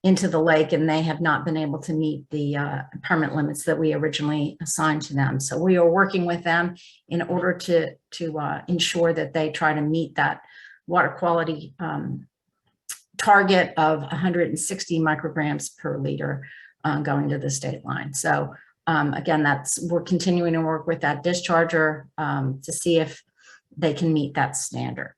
into the lake, and they have not been able to meet the permit limits that we originally assigned to them. So we are working with them in order to ensure that they try to meet that water quality target of 160 micrograms per liter going to the state line. So again, we're continuing to work with that discharger to see if they can meet that standard.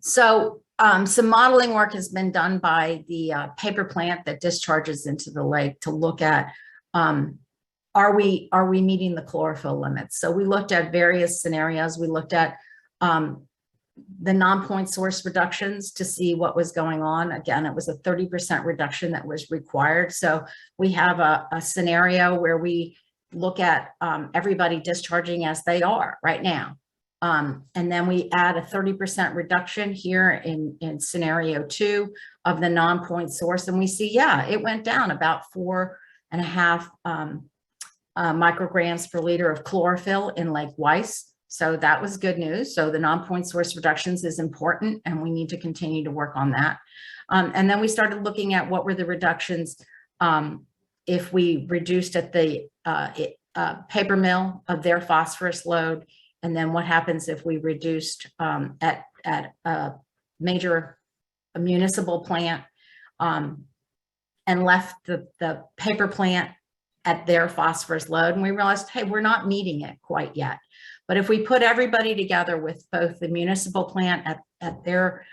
So some modeling work has been done by the paper plant that discharges into the lake to look at are we meeting the chlorophyll limits? So we looked at various scenarios. We looked at the non-point source reductions to see what was going on. Again, it was a 30% reduction that was required. So we have a scenario where we look at everybody discharging as they are right now. And then we add a 30% reduction here in scenario 2 of the non-point source. And we see, yeah, it went down about 4.5 micrograms per liter of chlorophyll in Lake Weiss. So that was good news. So the non-point source reductions is important, and we need to continue to work on that. And then we started looking at what were the reductions if we reduced at the paper mill of their phosphorus load, and then what happens if we reduced at a major municipal plant and left the paper plant at their phosphorus load. And we realized, hey, we're not meeting it quite yet. But if we put everybody together with both the municipal plant at their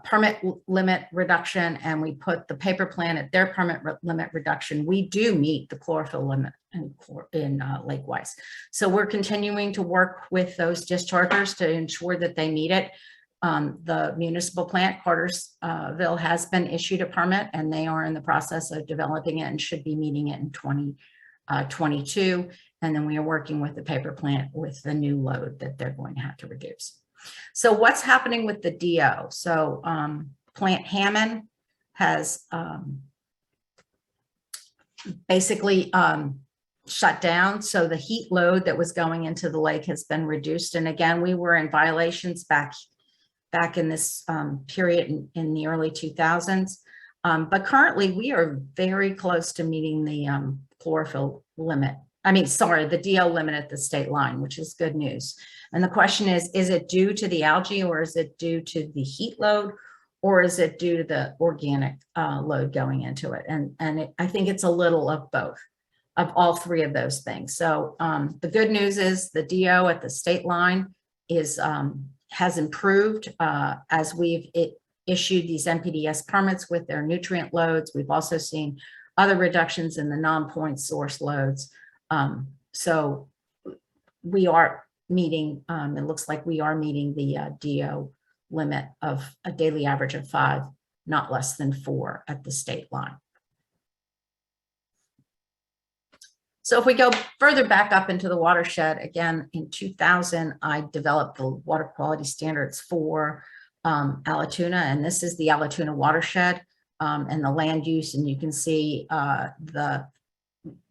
permit limit reduction, and we put the paper plant at their permit limit reduction, we do meet the chlorophyll limit in Lake Weiss. So we're continuing to work with those dischargers to ensure that they meet it. The municipal plant, Cartersville, has been issued a permit, and they are in the process of developing it and should be meeting it in 2022. And then we are working with the paper plant with the new load that they're going to have to reduce. So what's happening with the DO? So Plant Hammond has basically shut down. So the heat load that was going into the lake has been reduced. And again, we were in violations back in this period in the early 2000s. But currently we are very close to meeting the chlorophyll limit. The DO limit at the state line, which is good news. And the question is it due to the algae, or is it due to the heat load, or is it due to the organic load going into it? And I think it's a little of both, of all three of those things. So the good news is the DO at the state line has improved as we've issued these NPDES permits with their nutrient loads. We've also seen other reductions in the non-point source loads. So we are meeting, it looks like we are meeting the DO limit of a daily average of 5, not less than 4 at the state line. So if we go further back up into the watershed, again, in 2000, I developed the water quality standards for Allatoona, and this is the Allatoona watershed and the land use. And you can see the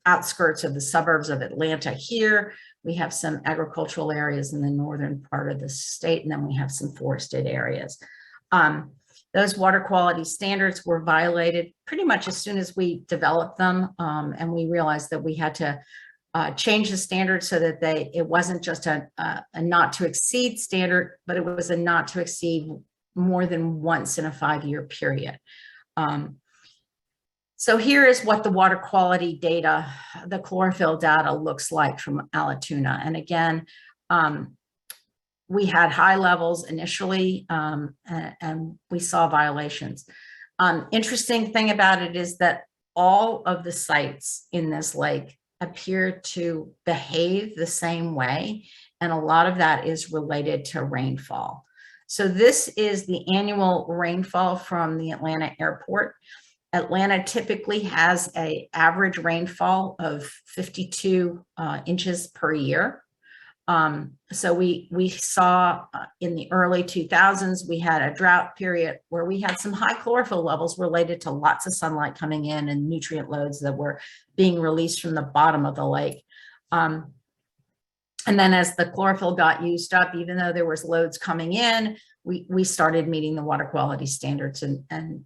outskirts of the suburbs of Atlanta here. We have some agricultural areas in the northern part of the state, and then we have some forested areas. Those water quality standards were violated pretty much as soon as we developed them, and we realized that we had to change the standards so that it wasn't just a not to exceed standard, but it was a not to exceed more than once in a 5-year period. So here is what the water quality data, the chlorophyll data looks like from Allatoona. And again, we had high levels initially, and we saw violations. Interesting thing about it is that all of the sites in this lake appear to behave the same way, and a lot of that is related to rainfall. So this is the annual rainfall from the Atlanta airport. Atlanta typically has an average rainfall of 52 inches per year. So we saw in the early 2000s, we had a drought period where we had some high chlorophyll levels related to lots of sunlight coming in and nutrient loads that were being released from the bottom of the lake. And then as the chlorophyll got used up, even though there was loads coming in, we started meeting the water quality standards. And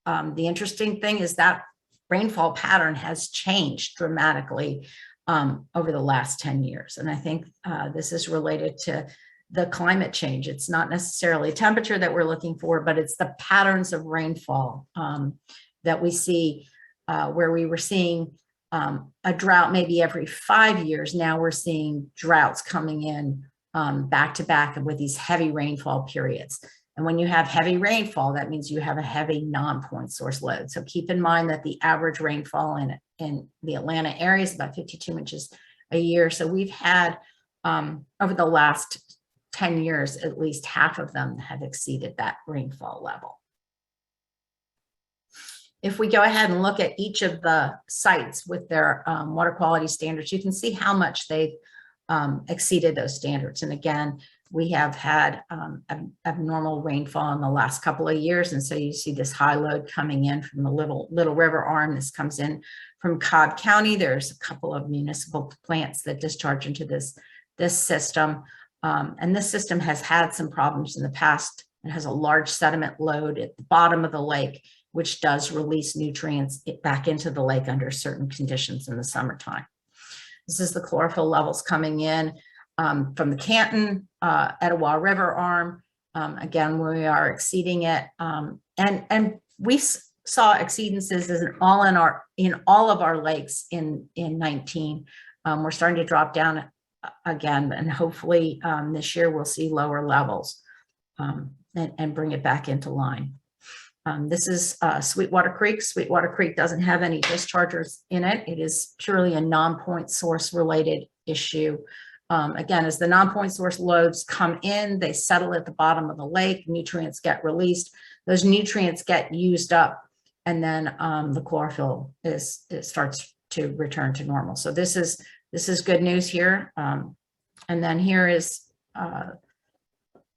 the interesting thing is that rainfall pattern has changed dramatically over the last 10 years. And I think this is related to the climate change. It's not necessarily temperature that we're looking for, but it's the patterns of rainfall that we see, where we were seeing a drought maybe every 5 years. Now we're seeing droughts coming in back to back with these heavy rainfall periods. And when you have heavy rainfall, that means you have a heavy non-point source load. So keep in mind that the average rainfall in the Atlanta area is about 52 inches a year. So we've had over the last 10 years, at least half of them have exceeded that rainfall level. If we go ahead and look at each of the sites with their water quality standards, you can see how much they've exceeded those standards. And again, we have had abnormal rainfall in the last couple of years. And so you see this high load coming in from the Little River arm. This comes in from Cobb County. There's a couple of municipal plants that discharge into this system. And this system has had some problems in the past. It has a large sediment load at the bottom of the lake, which does release nutrients back into the lake under certain conditions in the summertime. This is the chlorophyll levels coming in from the Canton, Attaway River arm. Again, we are exceeding it. And we saw exceedances in all of our lakes in 19. We're starting to drop down again, and hopefully this year we'll see lower levels and bring it back into line. This is Sweetwater Creek. Sweetwater Creek doesn't have any dischargers in it. It is purely a non-point source related issue. Again, as the non-point source loads come in, they settle at the bottom of the lake, nutrients get released, those nutrients get used up, and then the chlorophyll starts to return to normal. So this is good news here. And then here is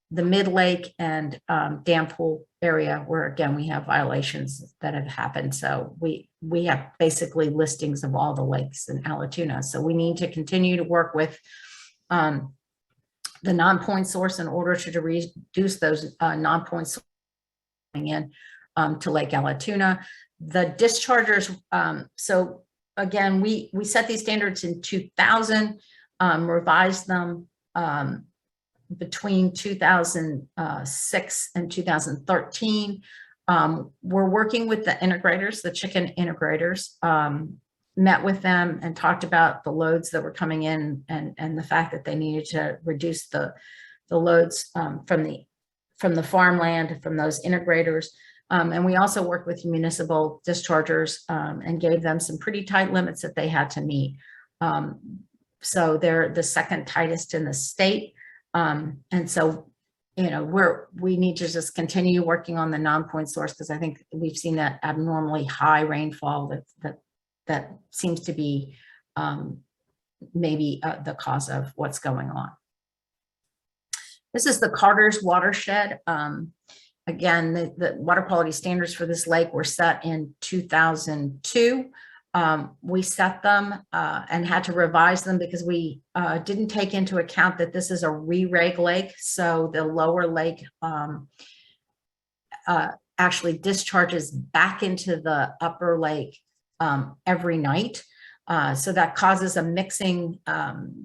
the mid-lake and dam pool area where, again, we have violations that have happened. So we have basically listings of all the lakes in Allatoona. So we need to continue to work with the non-point source in order to reduce those non-point sources coming in to Lake Allatoona. The dischargers, so again, we set these standards in 2000, revised them between 2006 and 2013. We're working with the integrators, the chicken integrators, met with them and talked about the loads that were coming in and the fact that they needed to reduce the loads from the farmland, from those integrators. And we also worked with municipal dischargers and gave them some pretty tight limits that they had to meet. So they're the second tightest in the state. And so, you know, we need to just continue working on the non-point source, because I think we've seen that abnormally high rainfall that seems to be maybe the cause of what's going on. This is the Carter's watershed. Again, the water quality standards for this lake were set in 2002. We set them and had to revise them because we didn't take into account that this is a re-reg lake. So the lower lake actually discharges back into the upper lake every night. So that causes a mixing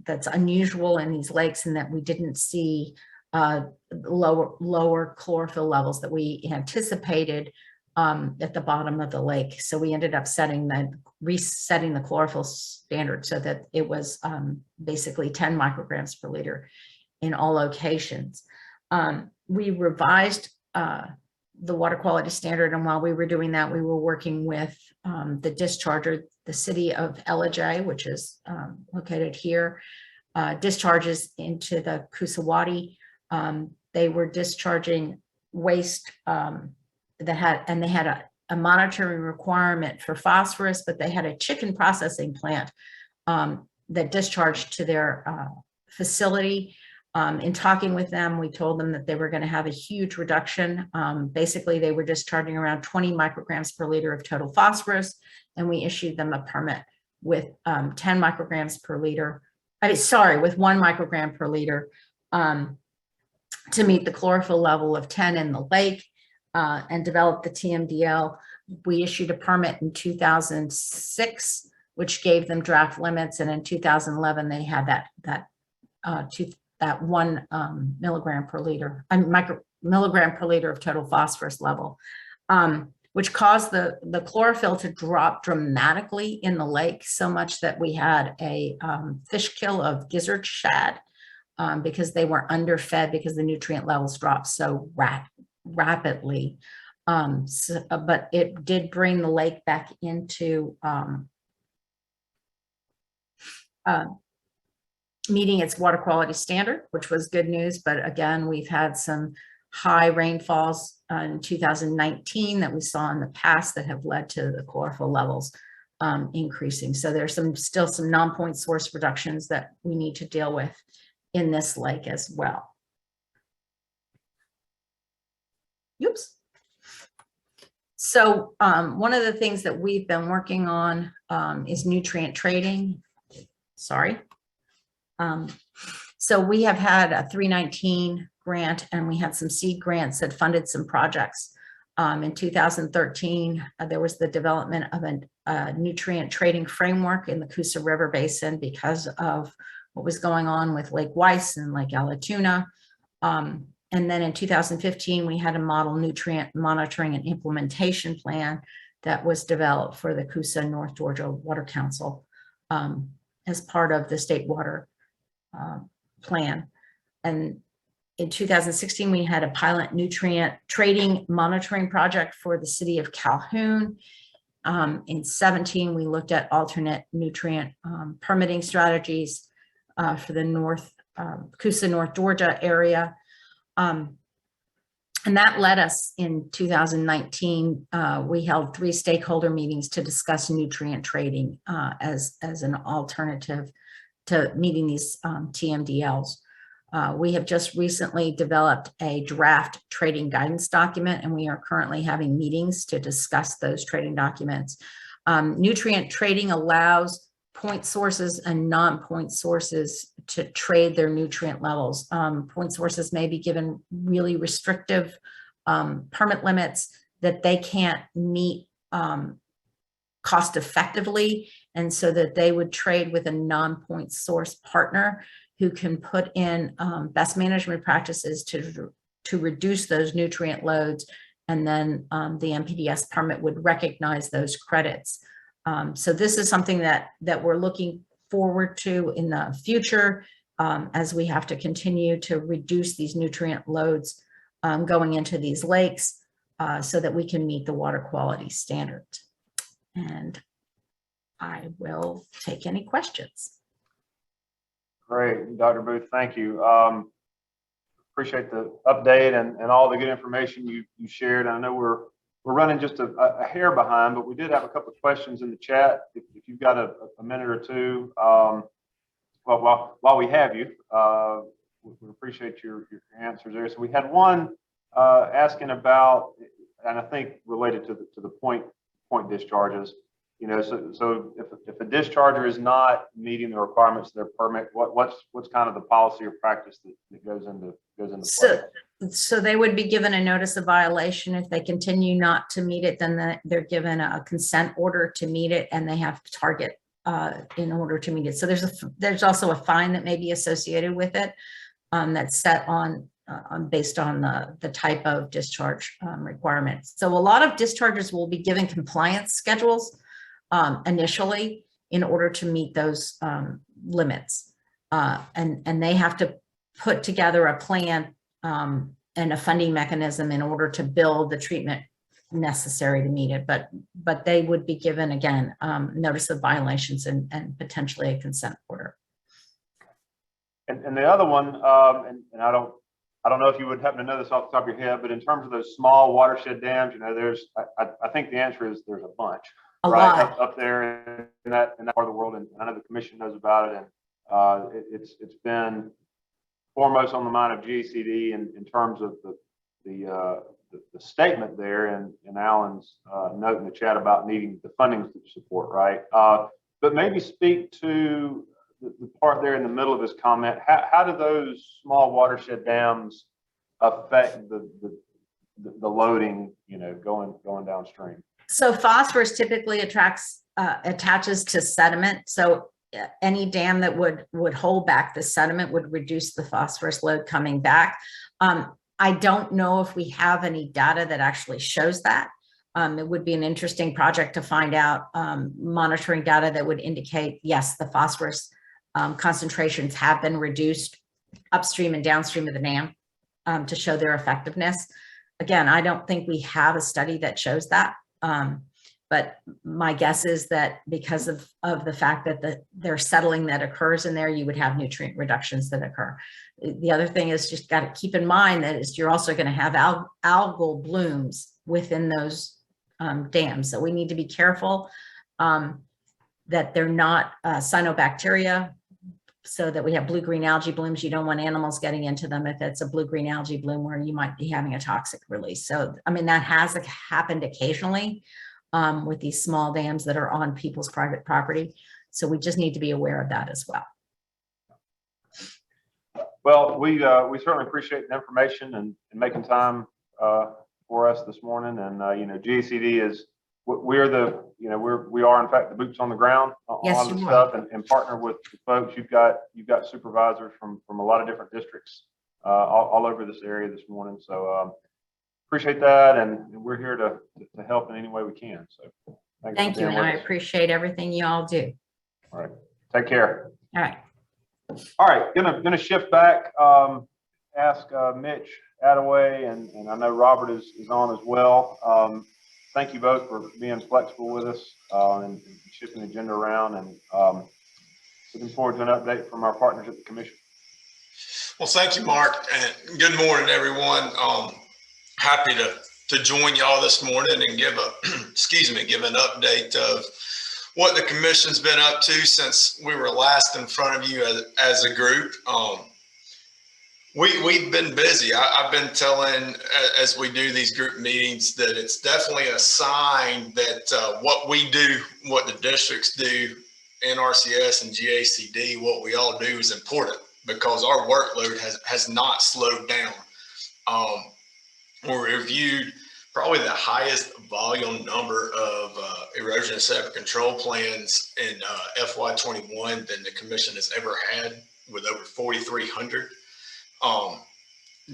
that's unusual in these lakes, and that we didn't see lower chlorophyll levels that we anticipated at the bottom of the lake. So we ended up resetting the chlorophyll standard so that it was basically 10 micrograms per liter in all locations. We revised the water quality standard, and while we were doing that, we were working with the discharger. The city of Ellijay, which is located here, discharges into the Coosa. They were discharging waste they had a monitoring requirement for phosphorus, but they had a chicken processing plant that discharged to their facility. In talking with them, we told them that they were going to have a huge reduction. Basically, they were discharging around 20 micrograms per liter of total phosphorus, and we issued them a permit with 10 micrograms per liter. With 1 microgram per liter to meet the chlorophyll level of 10 in the lake and develop the TMDL. We issued a permit in 2006, which gave them draft limits, and in 2011 they had that at 1 milligram per liter, milligram per liter of total phosphorus level, which caused the chlorophyll to drop dramatically in the lake, so much that we had a fish kill of gizzard shad because they were underfed because the nutrient levels dropped so rapidly. But it did bring the lake back into meeting its water quality standard, which was good news. But again, we've had some high rainfalls in 2019 that we saw in the past that have led to the chlorophyll levels increasing. So there's still some non-point source reductions that we need to deal with in this lake as well. Oops. So one of the things that we've been working on is nutrient trading. Sorry. So we have had a 319 grant, and we had some seed grants that funded some projects. In 2013, there was the development of a nutrient trading framework in the Coosa River Basin because of what was going on with Lake Weiss and Lake Allatoona. And then in 2015, we had a model nutrient monitoring and implementation plan that was developed for the Coosa North Georgia Water Council as part of the state water plan. And in 2016, we had a pilot nutrient trading monitoring project for the city of Calhoun. In 17, we looked at alternate nutrient permitting strategies for the Coosa North Georgia area. And that led us in 2019, we held 3 stakeholder meetings to discuss nutrient trading as an alternative to meeting these TMDLs. We have just recently developed a draft trading guidance document, and we are currently having meetings to discuss those trading documents. Nutrient trading allows point sources and non-point sources to trade their nutrient levels. Point sources may be given really restrictive permit limits that they can't meet cost effectively, and so that they would trade with a non-point source partner who can put in best management practices to reduce those nutrient loads, and then the NPDES permit would recognize those credits. So this is something that we're looking forward to in the future as we have to continue to reduce these nutrient loads going into these lakes so that we can meet the water quality standard. And I will take any questions. Great, Dr. Booth, thank you. Appreciate the update and all the good information you shared. I know we're running just a hair behind, but we did have a couple of questions in the chat. If you've got a minute or two, well, while we have you, we appreciate your answers there. So we had one asking about, and I think related to the point discharges. You know, so if a discharger is not meeting the requirements of their permit, what's kind of the policy or practice that goes into play? So they would be given a notice of violation. If they continue not to meet it, then they're given a consent order to meet it, and they have to target in order to meet it. So there's also a fine that may be associated with it that's set on based on the type of discharge requirements. So a lot of dischargers will be given compliance schedules initially in order to meet those limits. And they have to put together a plan and a funding mechanism in order to build the treatment necessary to meet it. But they would be given, again, notice of violations and potentially a consent order. And the other one, and I don't know if you would happen to know this off the top of your head, but in terms of those small watershed dams, you know, I think the answer is there's a bunch. A right lot. up there in that part of the world, and I know the commission knows about it, and it's been foremost on the mind of GACD in terms of the statement there and Alan's note in the chat about needing the funding support, right? But maybe speak to the part there in the middle of this comment. How do those small watershed dams affect the loading, you know, going downstream? So phosphorus typically attaches to sediment. So any dam that would hold back the sediment would reduce the phosphorus load coming back. I don't know if we have any data that actually shows that. It would be an interesting project to find out monitoring data that would indicate, yes, the phosphorus concentrations have been reduced upstream and downstream of the dam to show their effectiveness. Again, I don't think we have a study that shows that. But my guess is that because of the fact that there's settling that occurs in there, you would have nutrient reductions that occur. The other thing is just got to keep in mind that is you're also going to have algal blooms within those dams. So we need to be careful that they're not cyanobacteria, so that we have blue-green algae blooms. You don't want animals getting into them if it's a blue-green algae bloom where you might be having a toxic release. So, I mean, that has happened occasionally with these small dams that are on people's private property. So we just need to be aware of that as well. Well, we certainly appreciate the information and making time for us this morning. And you know, GACD is we are in fact the boots on the ground on a lot of the stuff, and partner with the folks. You've got supervisors from a lot of different districts all over this area this morning. So appreciate that, and we're here to help in any way we can. So thank you, and I appreciate everything you all do. All right, take care. All right. All right, gonna shift back. Ask Mitch, Attaway, and I know Robert is on as well. Thank you both for being flexible with us and shifting the agenda around, and looking forward to an update from our partners at the commission. Well, thank you, Mark, and good morning, everyone. Happy to join y'all this morning and give give an update of what the commission's been up to since we were last in front of you as a group. We've been busy. I've been telling, as we do these group meetings, that it's definitely a sign that what we do, what the districts do, NRCS and GACD, what we all do is important, because our workload has not slowed down. We reviewed probably the highest volume number of erosion and sediment control plans in FY21 than the commission has ever had, with over 4,300.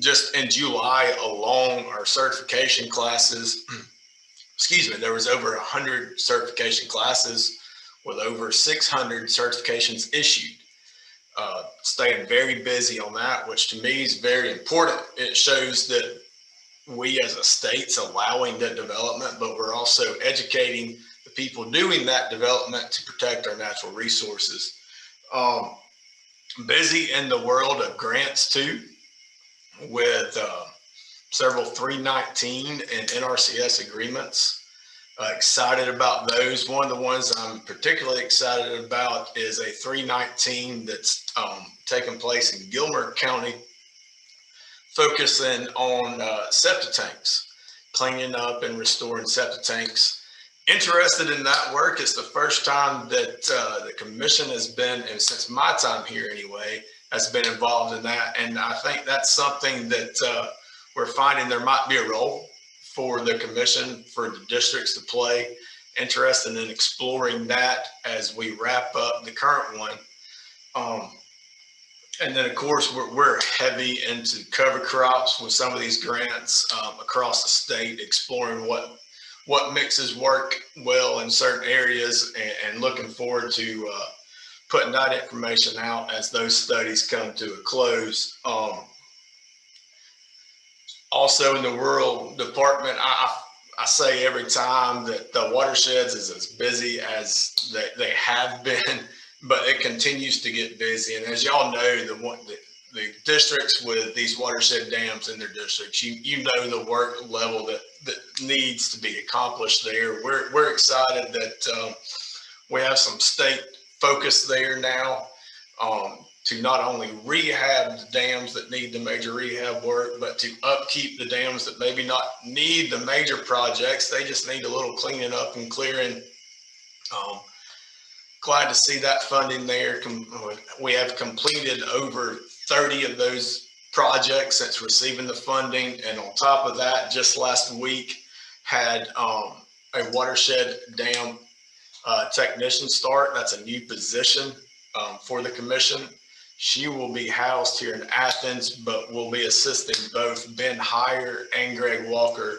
Just in July alone, our certification classes, there was over 100 certification classes with over 600 certifications issued. Staying very busy on that, which to me is very important. It shows that we as a state's allowing that development, but we're also educating the people doing that development to protect our natural resources. Busy in the world of grants too, with several 319 and NRCS agreements. Excited about those. One of the ones I'm particularly excited about is a 319 that's taking place in Gilmer County, focusing on septic tanks, cleaning up and restoring septic tanks. Interested in that work. It's the first time that the commission has been, and since my time here anyway, has been involved in that. And I think that's something that we're finding there might be a role for the commission, for the districts to play. Interested in exploring that as we wrap up the current one. And then of course, we're heavy into cover crops with some of these grants across the state, exploring what mixes work well in certain areas, and looking forward to putting that information out as those studies come to a close. Also in the rural department, I say every time that the watersheds is as busy as they have been, but it continues to get busy. And as y'all know, the districts with these watershed dams in their districts, you know the work level that needs to be accomplished there. We're excited that we have some state focus there now to not only rehab the dams that need the major rehab work, but to upkeep the dams that maybe not need the major projects. They just need a little cleaning up and clearing. Glad to see that funding there. We have completed over 30 of those projects since receiving the funding. And on top of that, just last week had a watershed dam technician start. That's a new position for the commission. She will be housed here in Athens, but will be assisting both Ben Heyer and Greg Walker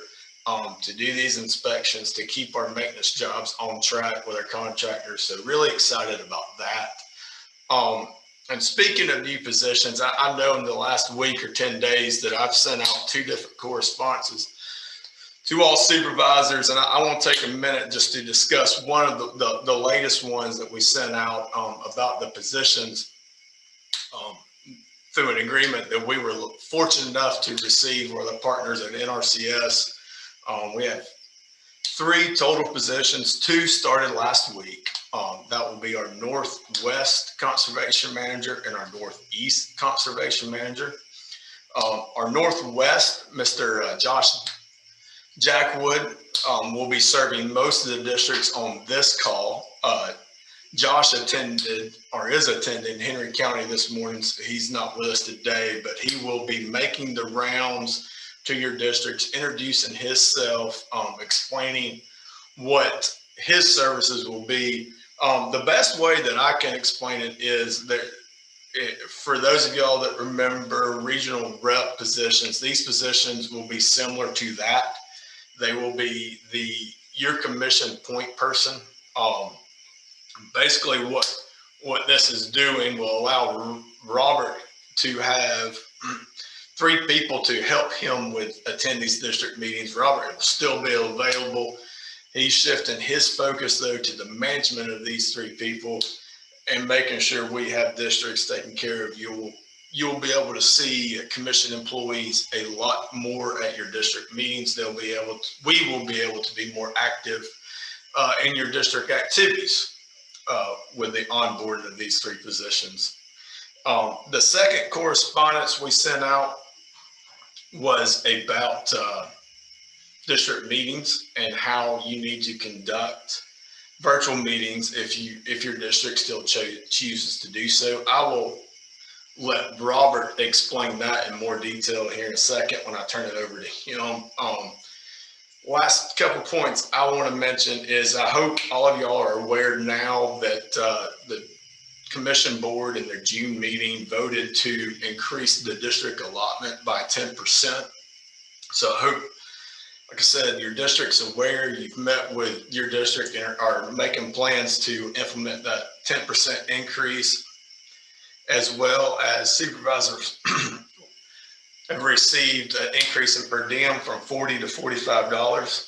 to do these inspections, to keep our maintenance jobs on track with our contractors. So really excited about that. And speaking of new positions, I know in the last week or 10 days that I've sent out 2 different correspondences to all supervisors. And I want to take a minute just to discuss one of the latest ones that we sent out about the positions through an agreement that we were fortunate enough to receive with the partners at NRCS. We have 3 total positions. 2 started last week. That will be our Northwest Conservation Manager and our Northeast Conservation Manager. Our Northwest, Mr. Josh Jackwood, will be serving most of the districts on this call. Josh attended or is attending Henry County this morning, so he's not with us today, but he will be making the rounds to your districts, introducing himself, explaining what his services will be. The best way that I can explain it is that for those of y'all that remember regional rep positions, these positions will be similar to that. They will be your commission point person. Basically what this is doing will allow Robert to have 3 people to help him with attend these district meetings. Robert will still be available. He's shifting his focus though to the management of these 3 people and making sure we have districts taken care of. You'll be able to see commission employees a lot more at your district meetings. We will be able to be more active in your district activities with the onboarding of these 3 positions. The second correspondence we sent out was about district meetings and how you need to conduct virtual meetings if your district still chooses to do so. I will let Robert explain that in more detail here in a second when I turn it over to him. Last couple points I want to mention is I hope all of y'all are aware now that the commission board in their June meeting voted to increase the district allotment by 10%. So I hope, like I said, your district's aware, you've met with your district and are making plans to implement that 10% increase, as well as supervisors have received an increase in per diem from $40 to $45.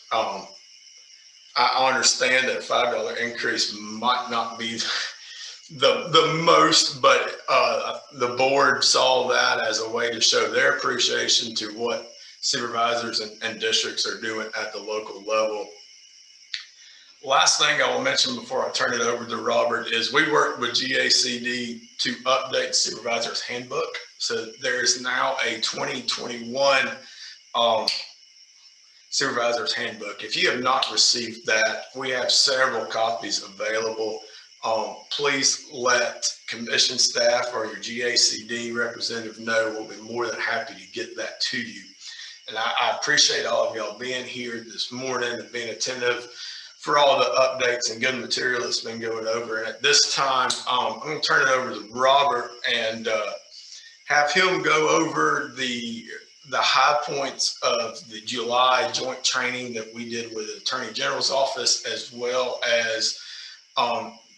I understand that a $5 increase might not be the most, but the board saw that as a way to show their appreciation to what supervisors and districts are doing at the local level. Last thing I will mention before I turn it over to Robert is we worked with GACD to update Supervisor's Handbook. So there is now a 2021 Supervisor's Handbook. If you have not received that, we have several copies available. Please let commission staff or your GACD representative know. We'll be more than happy to get that to you. And I appreciate all of y'all being here this morning and being attentive for all the updates and good material that's been going over. And at this time, I'm going to turn it over to Robert and have him go over the high points of the July joint training that we did with the Attorney General's office, as well as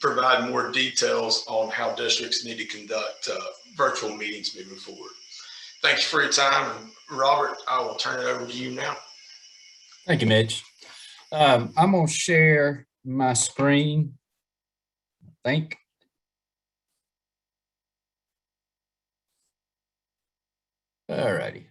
provide more details on how districts need to conduct virtual meetings moving forward. Thank you for your time. And Robert, I will turn it over to you now. Thank you, Mitch. I'm going to share my screen, I think. All righty.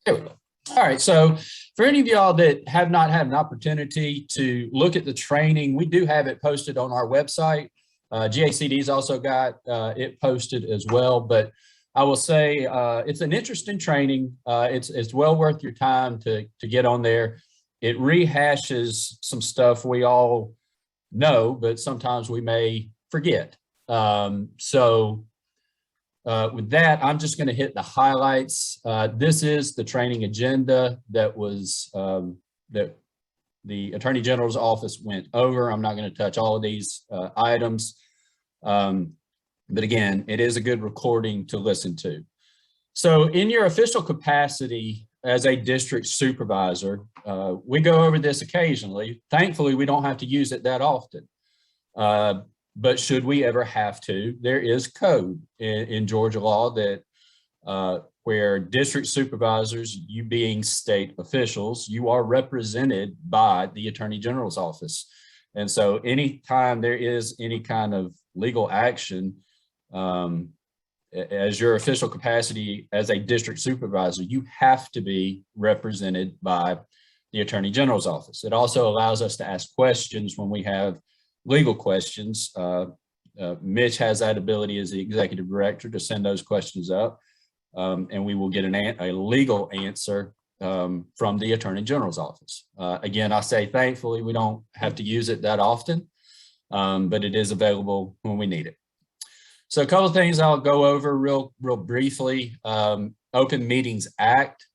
There we go. All right, so for any of y'all that have not had an opportunity to look at the training, we do have it posted on our website. GACD's also got it posted as well, but I will say it's an interesting training. It's well worth your time to get on there. It rehashes some stuff we all know, but sometimes we may forget. With that, I'm just going to hit the highlights. This is the training agenda that was that the Attorney General's office went over. I'm not going to touch all of these items. But again, it is a good recording to listen to. So in your official capacity as a district supervisor, we go over this occasionally. Thankfully, we don't have to use it that often. But should we ever have to, there is code in Georgia law that where district supervisors, you being state officials, you are represented by the Attorney General's office. And so anytime there is any kind of legal action, as your official capacity as a district supervisor, you have to be represented by the Attorney General's office. It also allows us to ask questions when we have legal questions. Mitch has that ability as the executive director to send those questions up, and we will get a legal answer from the Attorney General's office. Again, I say thankfully we don't have to use it that often, but it is available when we need it. So a couple of things I'll go over real briefly. Open Meetings Act,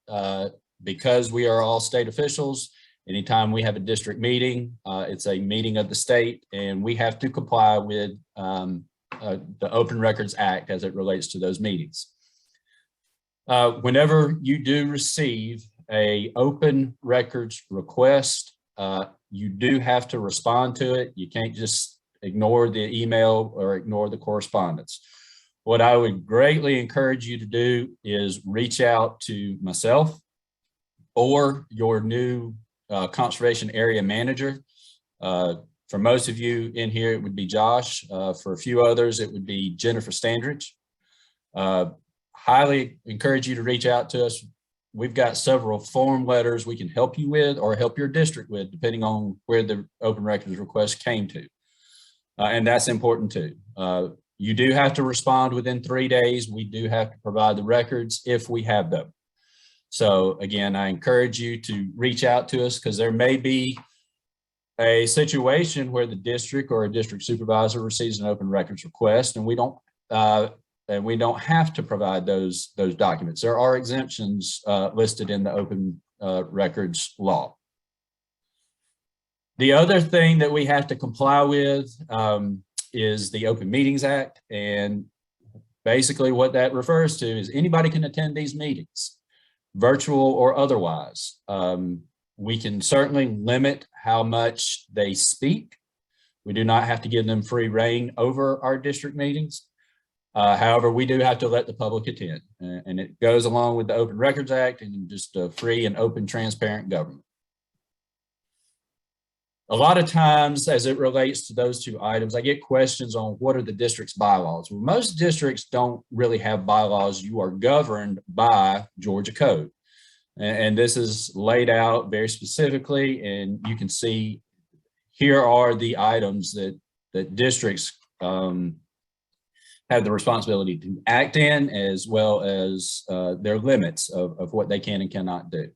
because we are all state officials, anytime we have a district meeting, it's a meeting of the state, and we have to comply with the Open Records Act as it relates to those meetings. Whenever you do receive a open records request, you do have to respond to it. You can't just ignore the email or ignore the correspondence. What I would greatly encourage you to do is reach out to myself or your new conservation area manager. For most of you in here, it would be Josh. For a few others, it would be Jennifer Standridge. Highly encourage you to reach out to us. We've got several form letters we can help you with or help your district with, depending on where the open records request came to. And that's important too. You do have to respond within 3 days. We do have to provide the records if we have them. So again, I encourage you to reach out to us because there may be a situation where the district or a district supervisor receives an open records request and we don't have to provide those documents. There are exemptions listed in the open records law. The other thing that we have to comply with is the Open Meetings Act. And basically what that refers to is anybody can attend these meetings, virtual or otherwise. We can certainly limit how much they speak. We do not have to give them free reign over our district meetings. However, we do have to let the public attend, and it goes along with the Open Records Act and just a free and open, transparent government. A lot of times, as it relates to those two items, I get questions on what are the district's bylaws. Well, most districts don't really have bylaws. You are governed by Georgia code. And this is laid out very specifically, and you can see here are the items that districts have the responsibility to act in, as well as their limits of what they can and cannot do.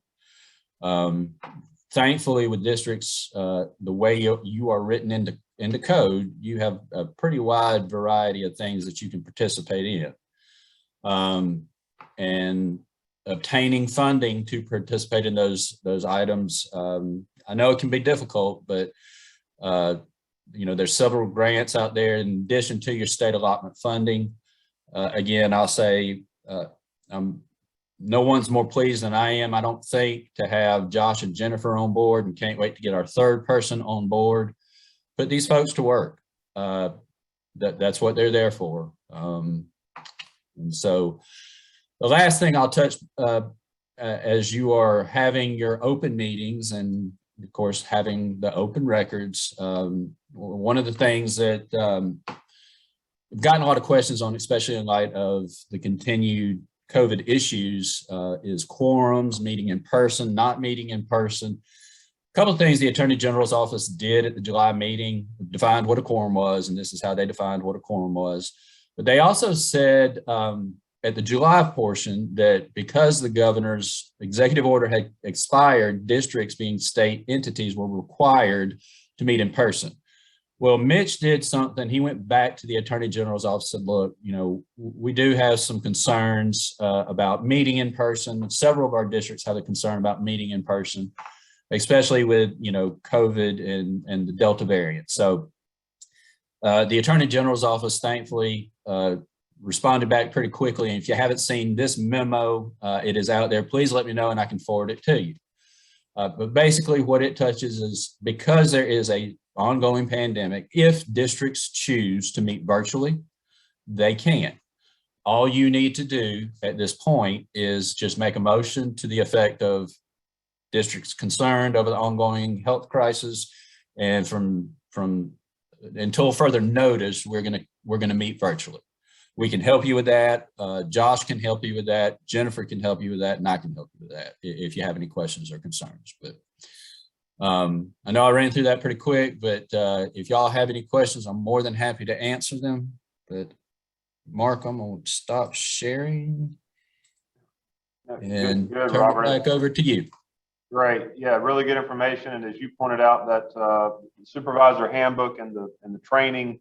Thankfully, with districts, the way you are written into code, you have a pretty wide variety of things that you can participate in. And obtaining funding to participate in those items, I know it can be difficult, but you know, there's several grants out there in addition to your state allotment funding. Again, I'll say no one's more pleased than I am, I don't think, to have Josh and Jennifer on board, and can't wait to get our third person on board. Put these folks to work. That's what they're there for. And so the last thing I'll touch, as you are having your open meetings and of course having the open records, one of the things that I've gotten a lot of questions on, especially in light of the continued COVID issues, is quorums, meeting in person, not meeting in person. A couple of things the Attorney General's office did at the July meeting, defined what a quorum was, and this is how they defined what a quorum was. But they also said at the July portion that because the governor's executive order had expired, districts being state entities were required to meet in person. Well, Mitch did something. He went back to the Attorney General's office and said, look, you know, we do have some concerns about meeting in person. Several of our districts have a concern about meeting in person, especially with, you know, COVID and the Delta variant. So the Attorney General's office thankfully responded back pretty quickly. And if you haven't seen this memo, it is out there. Please let me know and I can forward it to you. But basically what it touches is, because there is a ongoing pandemic, if districts choose to meet virtually, they can. All you need to do at this point is just make a motion to the effect of districts concerned over the ongoing health crisis, and from until further notice, we're gonna meet virtually. We can help you with that. Josh can help you with that. Jennifer can help you with that, and I can help you with that if you have any questions or concerns. But I know I ran through that pretty quick, but if y'all have any questions, I'm more than happy to answer them. But Mark, I'm gonna stop sharing and Good, turn Robert. it back over to you. Great. Yeah, really good information. And as you pointed out, that supervisor handbook and the training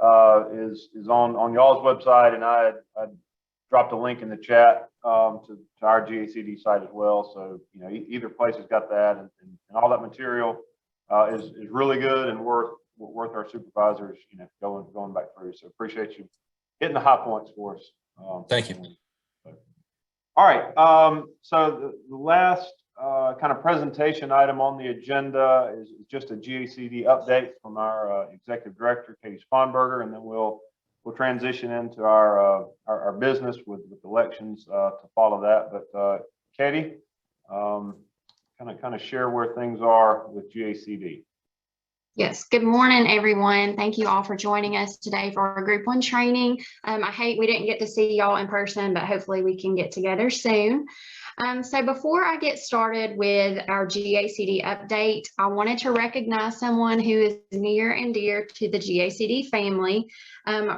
is on y'all's website, and I dropped a link in the chat to our GACD site as well. So, you know, either place has got that, and all that material is really good and worth our supervisors, you know, going back through. So appreciate you hitting the high points for us. Thank you. All right. So the last kind of presentation item on the agenda is just a GACD update from our executive director, Katie Sponberger, and then we'll transition into our business with elections to follow that. But Katie, kind of share where things are with GACD. Yes, good morning, everyone. Thank you all for joining us today for our Group 1 training. I hate we didn't get to see y'all in person, but hopefully we can get together soon. So before I get started with our GACD update, I wanted to recognize someone who is near and dear to the GACD family.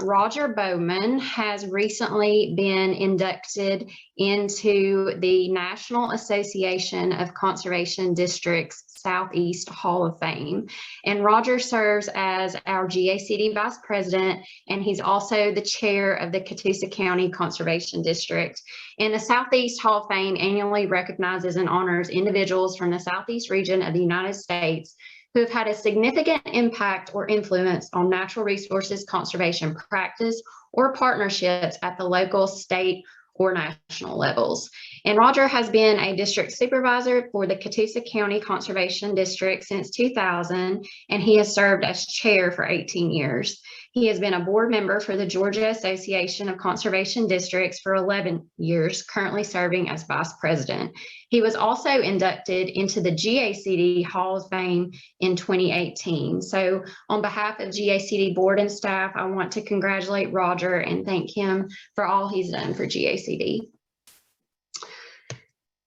Roger Bowman has recently been inducted into the National Association of Conservation Districts Southeast Hall of Fame. And Roger serves as our GACD Vice President, and he's also the chair of the Coosa County Conservation District. And the Southeast Hall of Fame annually recognizes and honors individuals from the Southeast region of the United States who have had a significant impact or influence on natural resources conservation practice or partnerships at the local, state, or national levels. And Roger has been a district supervisor for the Coosa County Conservation District since 2000, and he has served as chair for 18 years. He has been a board member for the Georgia Association of Conservation Districts for 11 years, currently serving as vice president. He was also inducted into the GACD Hall of Fame in 2018. So on behalf of GACD board and staff, I want to congratulate Roger and thank him for all he's done for GACD.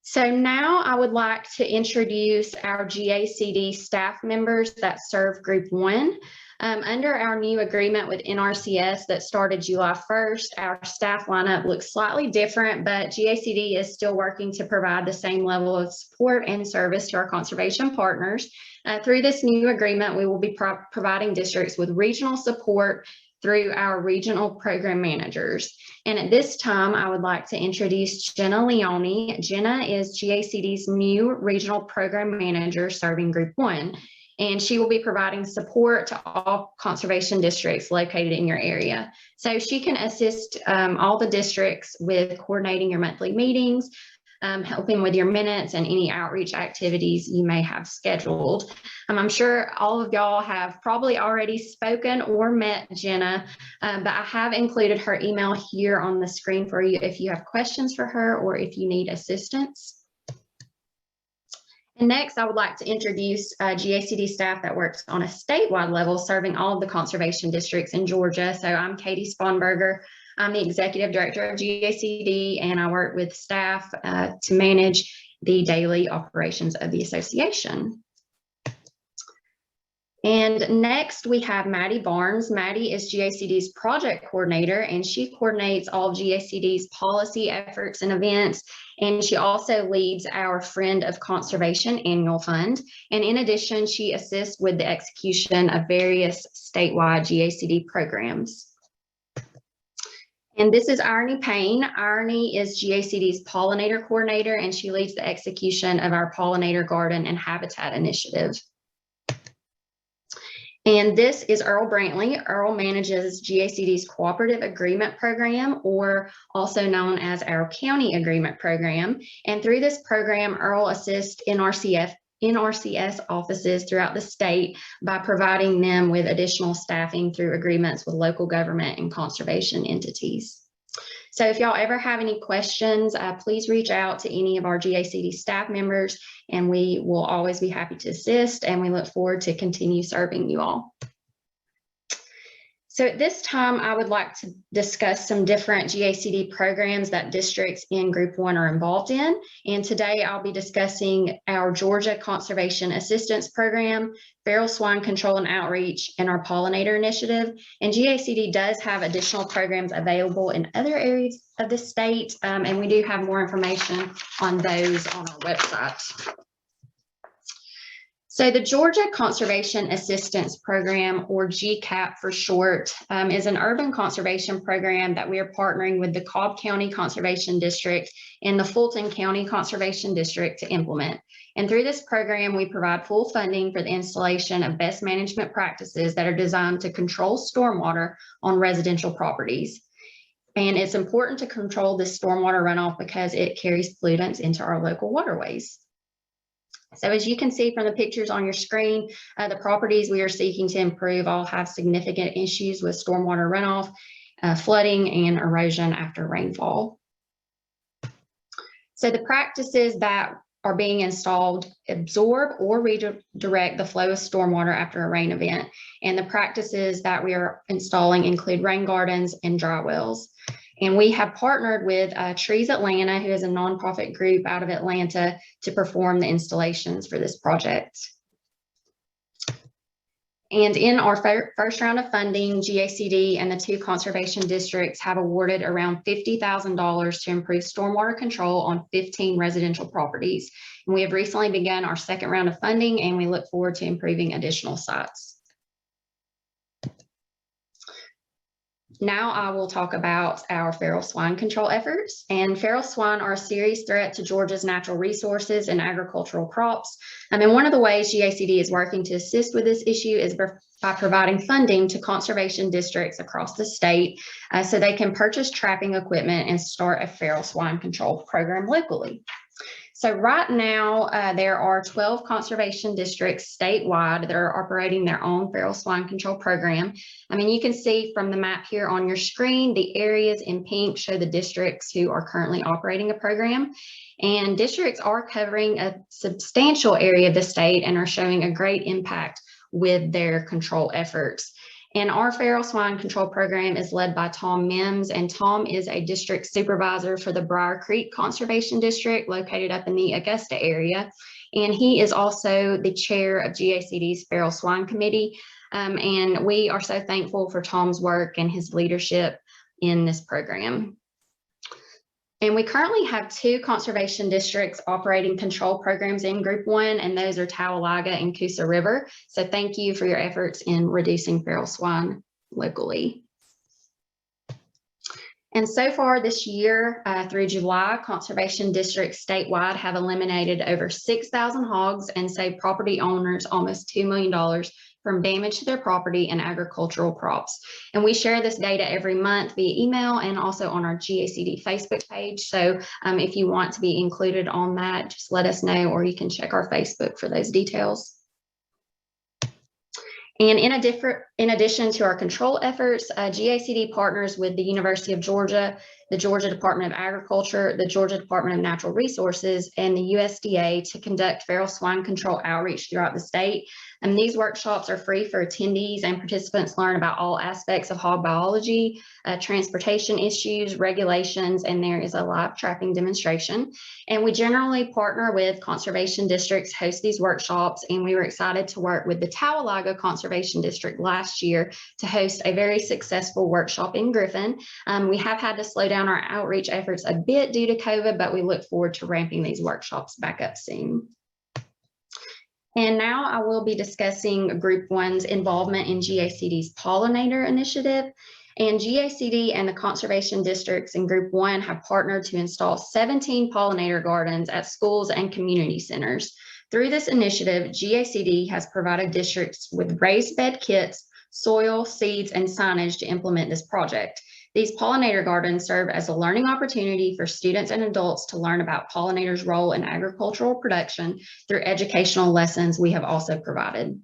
So now I would like to introduce our GACD staff members that serve Group 1. Under our new agreement with NRCS that started July 1st, our staff lineup looks slightly different, but GACD is still working to provide the same level of support and service to our conservation partners. Through this new agreement, we will be providing districts with regional support through our regional program managers. And at this time, I would like to introduce Jenna Leone. Jenna is GACD's new regional program manager serving Group 1. And she will be providing support to all conservation districts located in your area. So she can assist all the districts with coordinating your monthly meetings, helping with your minutes and any outreach activities you may have scheduled. I'm sure all of y'all have probably already spoken or met Jenna, but I have included her email here on the screen for you if you have questions for her or if you need assistance. And next, I would like to introduce GACD staff that works on a statewide level, serving all of the conservation districts in Georgia. So I'm Katie Sponberger. I'm the executive director of GACD, and I work with staff to manage the daily operations of the association. And next we have Maddie Barnes. Maddie is GACD's project coordinator, and she coordinates all of GACD's policy efforts and events. And she also leads our Friend of Conservation Annual Fund. And in addition, she assists with the execution of various statewide GACD programs. And this is Irony Payne. Irony is GACD's pollinator coordinator, and she leads the execution of our pollinator garden and habitat initiative. And this is Earl Brantley. Earl manages GACD's Cooperative Agreement Program, or also known as our County Agreement Program. And through this program, Earl assists NRCS offices throughout the state by providing them with additional staffing through agreements with local government and conservation entities. So if y'all ever have any questions, please reach out to any of our GACD staff members, and we will always be happy to assist, and we look forward to continue serving you all. So at this time, I would like to discuss some different GACD programs that districts in Group 1 are involved in. And today I'll be discussing our Georgia Conservation Assistance Program, Feral Swine Control and Outreach, and our Pollinator Initiative. And GACD does have additional programs available in other areas of the state, and we do have more information on those on our website. So the Georgia Conservation Assistance Program, or GCAP for short, is an urban conservation program that we are partnering with the Cobb County Conservation District and the Fulton County Conservation District to implement. And through this program, we provide full funding for the installation of best management practices that are designed to control stormwater on residential properties. And it's important to control this stormwater runoff because it carries pollutants into our local waterways. So as you can see from the pictures on your screen, the properties we are seeking to improve all have significant issues with stormwater runoff, flooding, and erosion after rainfall. So the practices that are being installed absorb or redirect the flow of stormwater after a rain event. And the practices that we are installing include rain gardens and dry wells. And we have partnered with Trees Atlanta, who is a nonprofit group out of Atlanta, to perform the installations for this project. And in our first round of funding, GACD and the 2 conservation districts have awarded around $50,000 to improve stormwater control on 15 residential properties. And we have recently begun our second round of funding, and we look forward to improving additional sites. Now I will talk about our feral swine control efforts. And feral swine are a serious threat to Georgia's natural resources and agricultural crops. And one of the ways GACD is working to assist with this issue is by providing funding to conservation districts across the state so they can purchase trapping equipment and start a feral swine control program locally. So right now, there are 12 conservation districts statewide that are operating their own feral swine control program. I mean, you can see from the map here on your screen, the areas in pink show the districts who are currently operating a program. And districts are covering a substantial area of the state and are showing a great impact with their control efforts. And our feral swine control program is led by Tom Mims, and Tom is a district supervisor for the Briar Creek Conservation District located up in the Augusta area. And he is also the chair of GACD's Feral Swine Committee. And we are so thankful for Tom's work and his leadership in this program. And we currently have 2 conservation districts operating control programs in Group 1, and those are Talladega and Coosa River. So thank you for your efforts in reducing feral swine locally. And so far this year, through July, conservation districts statewide have eliminated over 6,000 hogs and saved property owners almost $2 million from damage to their property and agricultural crops. And we share this data every month via email and also on our GACD Facebook page. So if you want to be included on that, just let us know, or you can check our Facebook for those details. And in addition to our control efforts, GACD partners with the University of Georgia, the Georgia Department of Agriculture, the Georgia Department of Natural Resources, and the USDA to conduct feral swine control outreach throughout the state. And these workshops are free for attendees, and participants learn about all aspects of hog biology, transportation issues, regulations, and there is a live trapping demonstration. And we generally partner with conservation districts, host these workshops, and we were excited to work with the Talladega Conservation District last year to host a very successful workshop in Griffin. We have had to slow down our outreach efforts a bit due to COVID, but we look forward to ramping these workshops back up soon. And now I will be discussing Group 1's involvement in GACD's pollinator initiative. And GACD and the conservation districts in Group 1 have partnered to install 17 pollinator gardens at schools and community centers. Through this initiative, GACD has provided districts with raised bed kits, soil, seeds, and signage to implement this project. These pollinator gardens serve as a learning opportunity for students and adults to learn about pollinators' role in agricultural production through educational lessons we have also provided.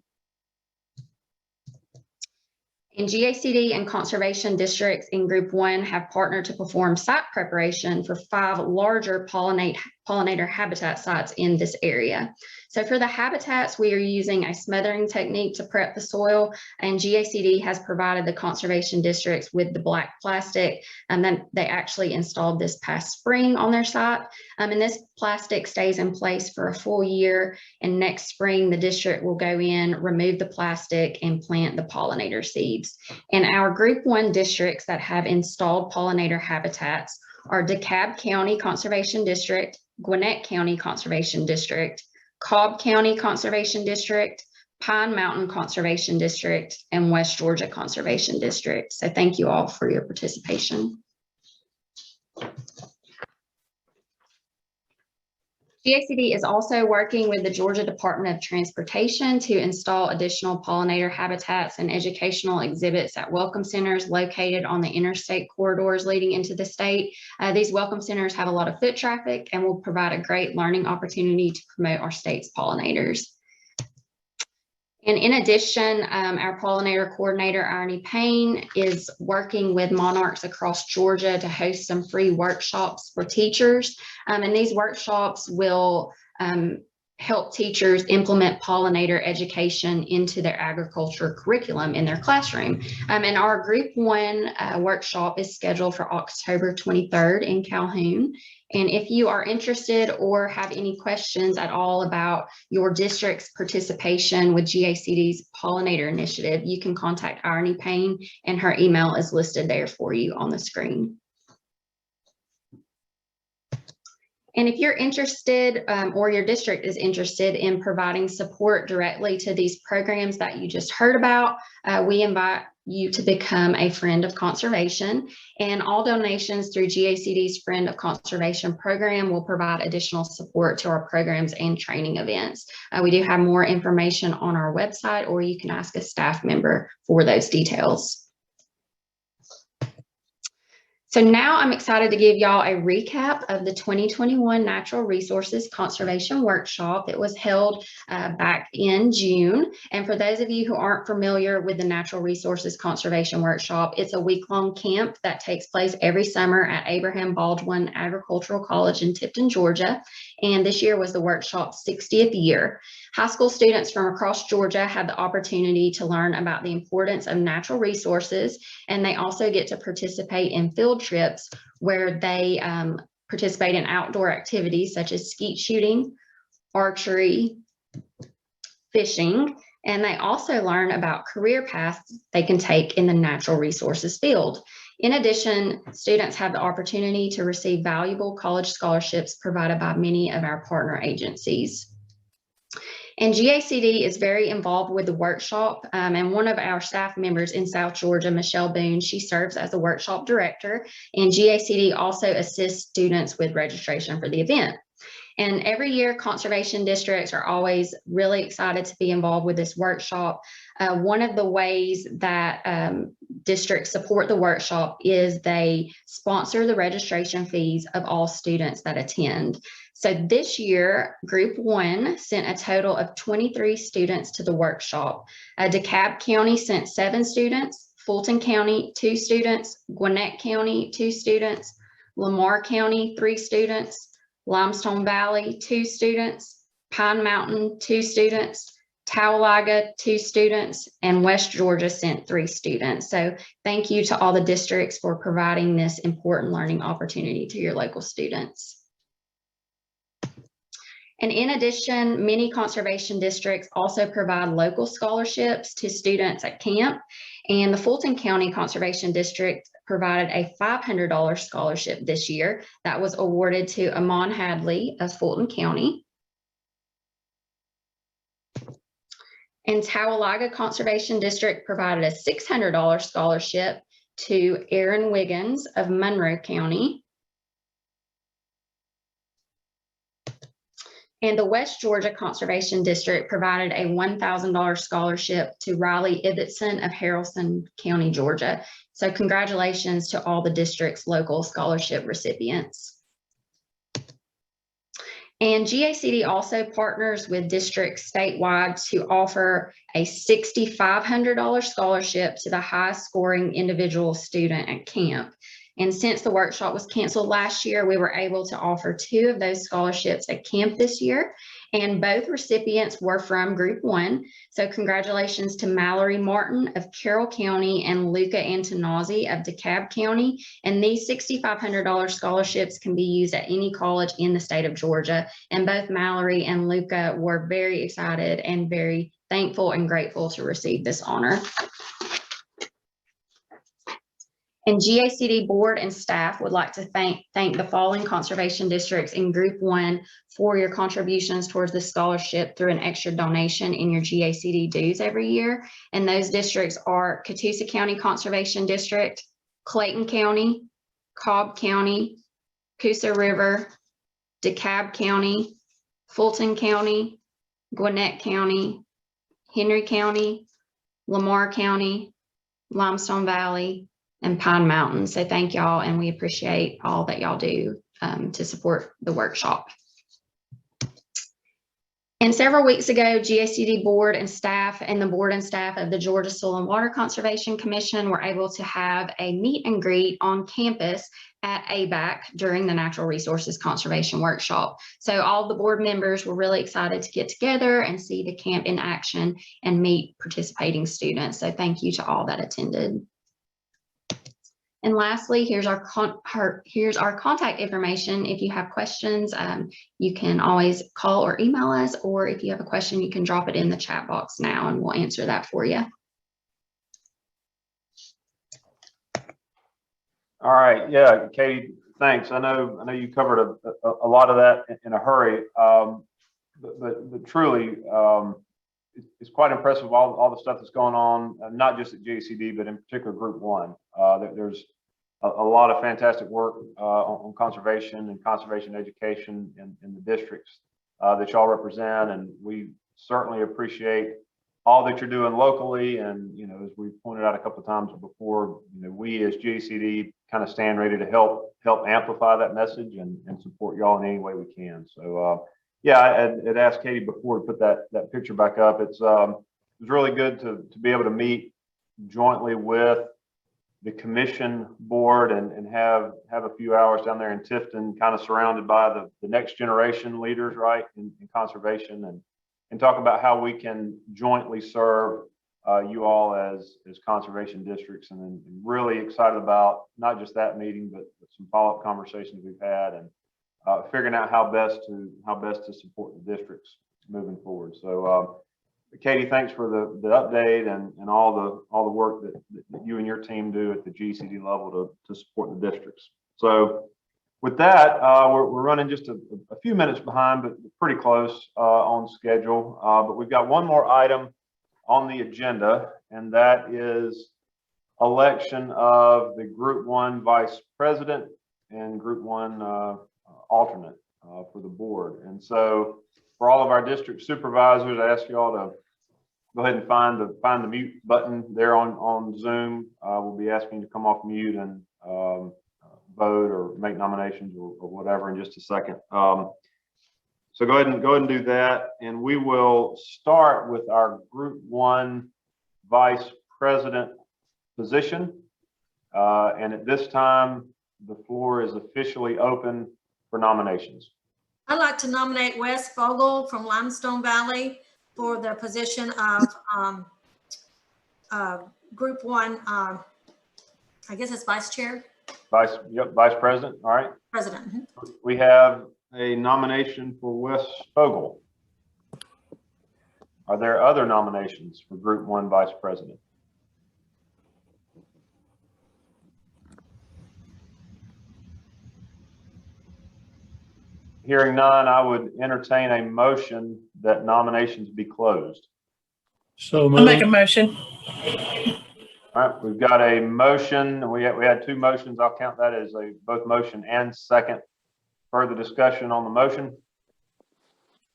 And GACD and conservation districts in Group 1 have partnered to perform site preparation for 5 larger pollinator habitat sites in this area. So for the habitats, we are using a smothering technique to prep the soil, and GACD has provided the conservation districts with the black plastic, and then they actually installed this past spring on their site. And this plastic stays in place for a full year, and next spring the district will go in, remove the plastic, and plant the pollinator seeds. And our Group 1 districts that have installed pollinator habitats are DeKalb County Conservation District, Gwinnett County Conservation District, Cobb County Conservation District, Pine Mountain Conservation District, and West Georgia Conservation District. So thank you all for your participation. GACD is also working with the Georgia Department of Transportation to install additional pollinator habitats and educational exhibits at welcome centers located on the interstate corridors leading into the state. These welcome centers have a lot of foot traffic and will provide a great learning opportunity to promote our state's pollinators. And in addition, our pollinator coordinator, Irony Payne, is working with monarchs across Georgia to host some free workshops for teachers. And these workshops will help teachers implement pollinator education into their agriculture curriculum in their classroom. And our Group 1 workshop is scheduled for October 23rd in Calhoun. And if you are interested or have any questions at all about your district's participation with GACD's pollinator initiative, you can contact Irony Payne, and her email is listed there for you on the screen. And if you're interested or your district is interested in providing support directly to these programs that you just heard about, we invite you to become a friend of conservation, and all donations through GACD's Friend of Conservation program will provide additional support to our programs and training events. We do have more information on our website, or you can ask a staff member for those details. So now I'm excited to give y'all a recap of the 2021 Natural Resources Conservation Workshop. It was held back in June. And for those of you who aren't familiar with the Natural Resources Conservation Workshop, it's a week-long camp that takes place every summer at Abraham Baldwin Agricultural College in Tipton, Georgia. And this year was the workshop's 60th year. High school students from across Georgia have the opportunity to learn about the importance of natural resources, and they also get to participate in field trips where they participate in outdoor activities such as skeet shooting, archery, fishing, and they also learn about career paths they can take in the natural resources field. In addition, students have the opportunity to receive valuable college scholarships provided by many of our partner agencies. And GACD is very involved with the workshop, and one of our staff members in South Georgia, Michelle Boone, she serves as the workshop director, and GACD also assists students with registration for the event. And every year, conservation districts are always really excited to be involved with this workshop. One of the ways that districts support the workshop is they sponsor the registration fees of all students that attend. So this year, Group 1 sent a total of 23 students to the workshop. DeKalb County sent 7 students, Fulton County 2 students, Gwinnett County 2 students, Lamar County, 3 students, Limestone Valley, 2 students, Pine Mountain, 2 students, Talladega, 2 students, and West Georgia sent 3 students. So thank you to all the districts for providing this important learning opportunity to your local students. And in addition, many conservation districts also provide local scholarships to students at camp. And the Fulton County Conservation District provided a $500 scholarship this year that was awarded to Amon Hadley of Fulton County. And Talladega Conservation District provided a $600 scholarship to Aaron Wiggins of Monroe County. And the West Georgia Conservation District provided a $1,000 scholarship to Riley Ibbotson of Haralson County, Georgia. So congratulations to all the district's local scholarship recipients. And GACD also partners with districts statewide to offer a $6,500 scholarship to the highest scoring individual student at camp. And since the workshop was canceled last year, we were able to offer 2 of those scholarships at camp this year. And both recipients were from Group 1. So congratulations to Mallory Martin of Carroll County and Luca Antonazzi of DeKalb County. And these $6,500 scholarships can be used at any college in the state of Georgia. And both Mallory and Luca were very excited and very thankful and grateful to receive this honor. And GACD board and staff would like to thank the following conservation districts in Group 1 for your contributions towards the scholarship through an extra donation in your GACD dues every year. And those districts are Coosa County Conservation District, Clayton County, Cobb County, Coosa River, DeKalb County, Fulton County, Gwinnett County, Henry County, Lamar County, Limestone Valley, and Pine Mountain. So thank y'all, and we appreciate all that y'all do to support the workshop. And several weeks ago, GACD board and staff and the board and staff of the Georgia Soil and Water Conservation Commission were able to have a meet and greet on campus at ABAC during the Natural Resources Conservation Workshop. So all the board members were really excited to get together and see the camp in action and meet participating students. So thank you to all that attended. And lastly, here's our contact information. If you have questions, you can always call or email us, or if you have a question, you can drop it in the chat box now and we'll answer that for you. All right, yeah, Katie, thanks. I know you covered a lot of that in a hurry, but truly, it's quite impressive all the stuff that's going on, not just at GACD, but in particular Group 1. There's a lot of fantastic work on conservation and conservation education in the districts that y'all represent, and we certainly appreciate all that you're doing locally. And as we pointed out a couple of times before, we as GACD kind of stand ready to help amplify that message and support y'all in any way we can. So yeah, I'd asked Katie before to put that picture back up. It was really good to be able to meet jointly with the commission board and have a few hours down there in Tifton, kind of surrounded by the next generation leaders, right, in conservation, and talk about how we can jointly serve you all as conservation districts. And then really excited about not just that meeting, but some follow-up conversations we've had, and figuring out how best to support the districts moving forward. So Katie, thanks for the update and all the work that you and your team do at the GCD level to support the districts. So with that, we're running just a few minutes behind, but pretty close on schedule. But we've got one more item on the agenda, and that is election of the Group 1 Vice President and Group 1 alternate for the board. And so for all of our district supervisors, I ask you all to go ahead and find the mute button there on Zoom. We'll be asking you to come off mute and vote or make nominations or whatever in just a second. So go ahead and do that, and we will start with our Group 1 Vice President position. And at this time, the floor is officially open for nominations. I'd like to nominate Wes Fogel from Limestone Valley for the position of Group 1, I guess it's Vice Chair, Vice President, all right. President. We have a nomination for Wes Fogel. Are there other nominations for Group 1 Vice President? Hearing none, I would entertain a motion that nominations be closed. So I'll make a motion. All right, we've got a motion. We had two motions. I'll count that as both motion and second. Further discussion on the motion?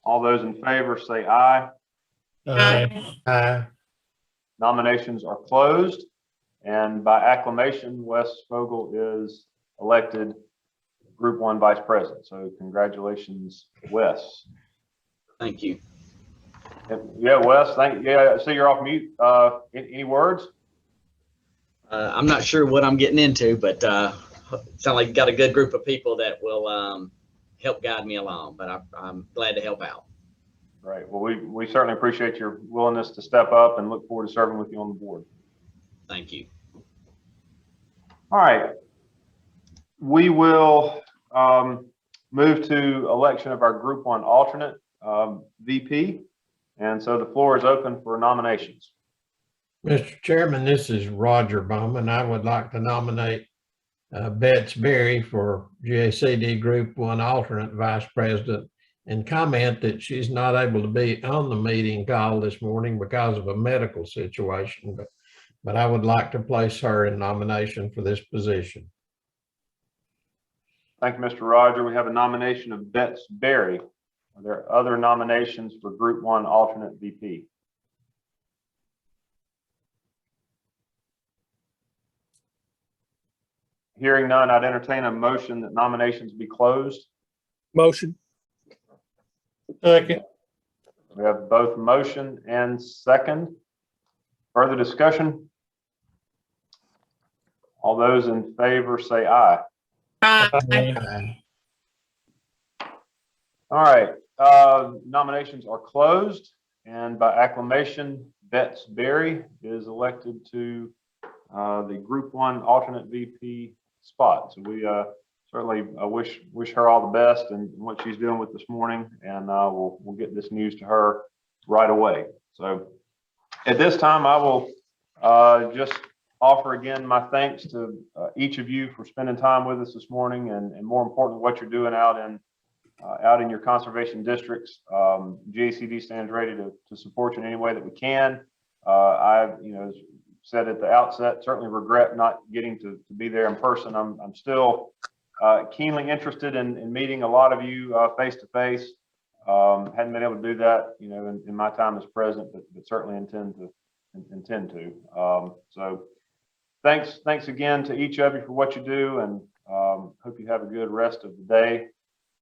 All those in favor say aye. Aye. Nominations are closed, and by acclamation, Wes Fogel is elected Group 1 Vice President. So congratulations, Wes. Thank you. Yeah, Wes, I see you're off mute. Any words? I'm not sure what I'm getting into, but sound like you got a good group of people that will help guide me along, but I'm glad to help out. Right. Well, we certainly appreciate your willingness to step up and look forward to serving with you on the board. Thank you. All right. We will move to election of our Group 1 alternate VP. And so the floor is open for nominations. Mr. Chairman, this is Roger Bowman. I would like to nominate Betsy Berry for GACD Group 1 alternate vice president, and comment that she's not able to be on the meeting call this morning because of a medical situation, but I would like to place her in nomination for this position. Thank you, Mr. Roger. We have a nomination of Betsy Berry. Are there other nominations for Group 1 alternate VP? Hearing none, I'd entertain a motion that nominations be closed. Motion. Second. We have both motion and second. Further discussion? All those in favor say aye. Aye. All right, nominations are closed, and by acclamation, Betsy Berry is elected to the Group 1 alternate VP spot. So we certainly wish her all the best in what she's doing with this morning, and we'll get this news to her right away. So at this time, I will just offer again my thanks to each of you for spending time with us this morning, and more importantly, what you're doing out in your conservation districts. GACD stands ready to support you in any way that we can. I've said at the outset, certainly regret not getting to be there in person. I'm still keenly interested in meeting a lot of you face to face. Hadn't been able to do that, in my time as president, but certainly intend to. So thanks again to each of you for what you do, and hope you have a good rest of the day.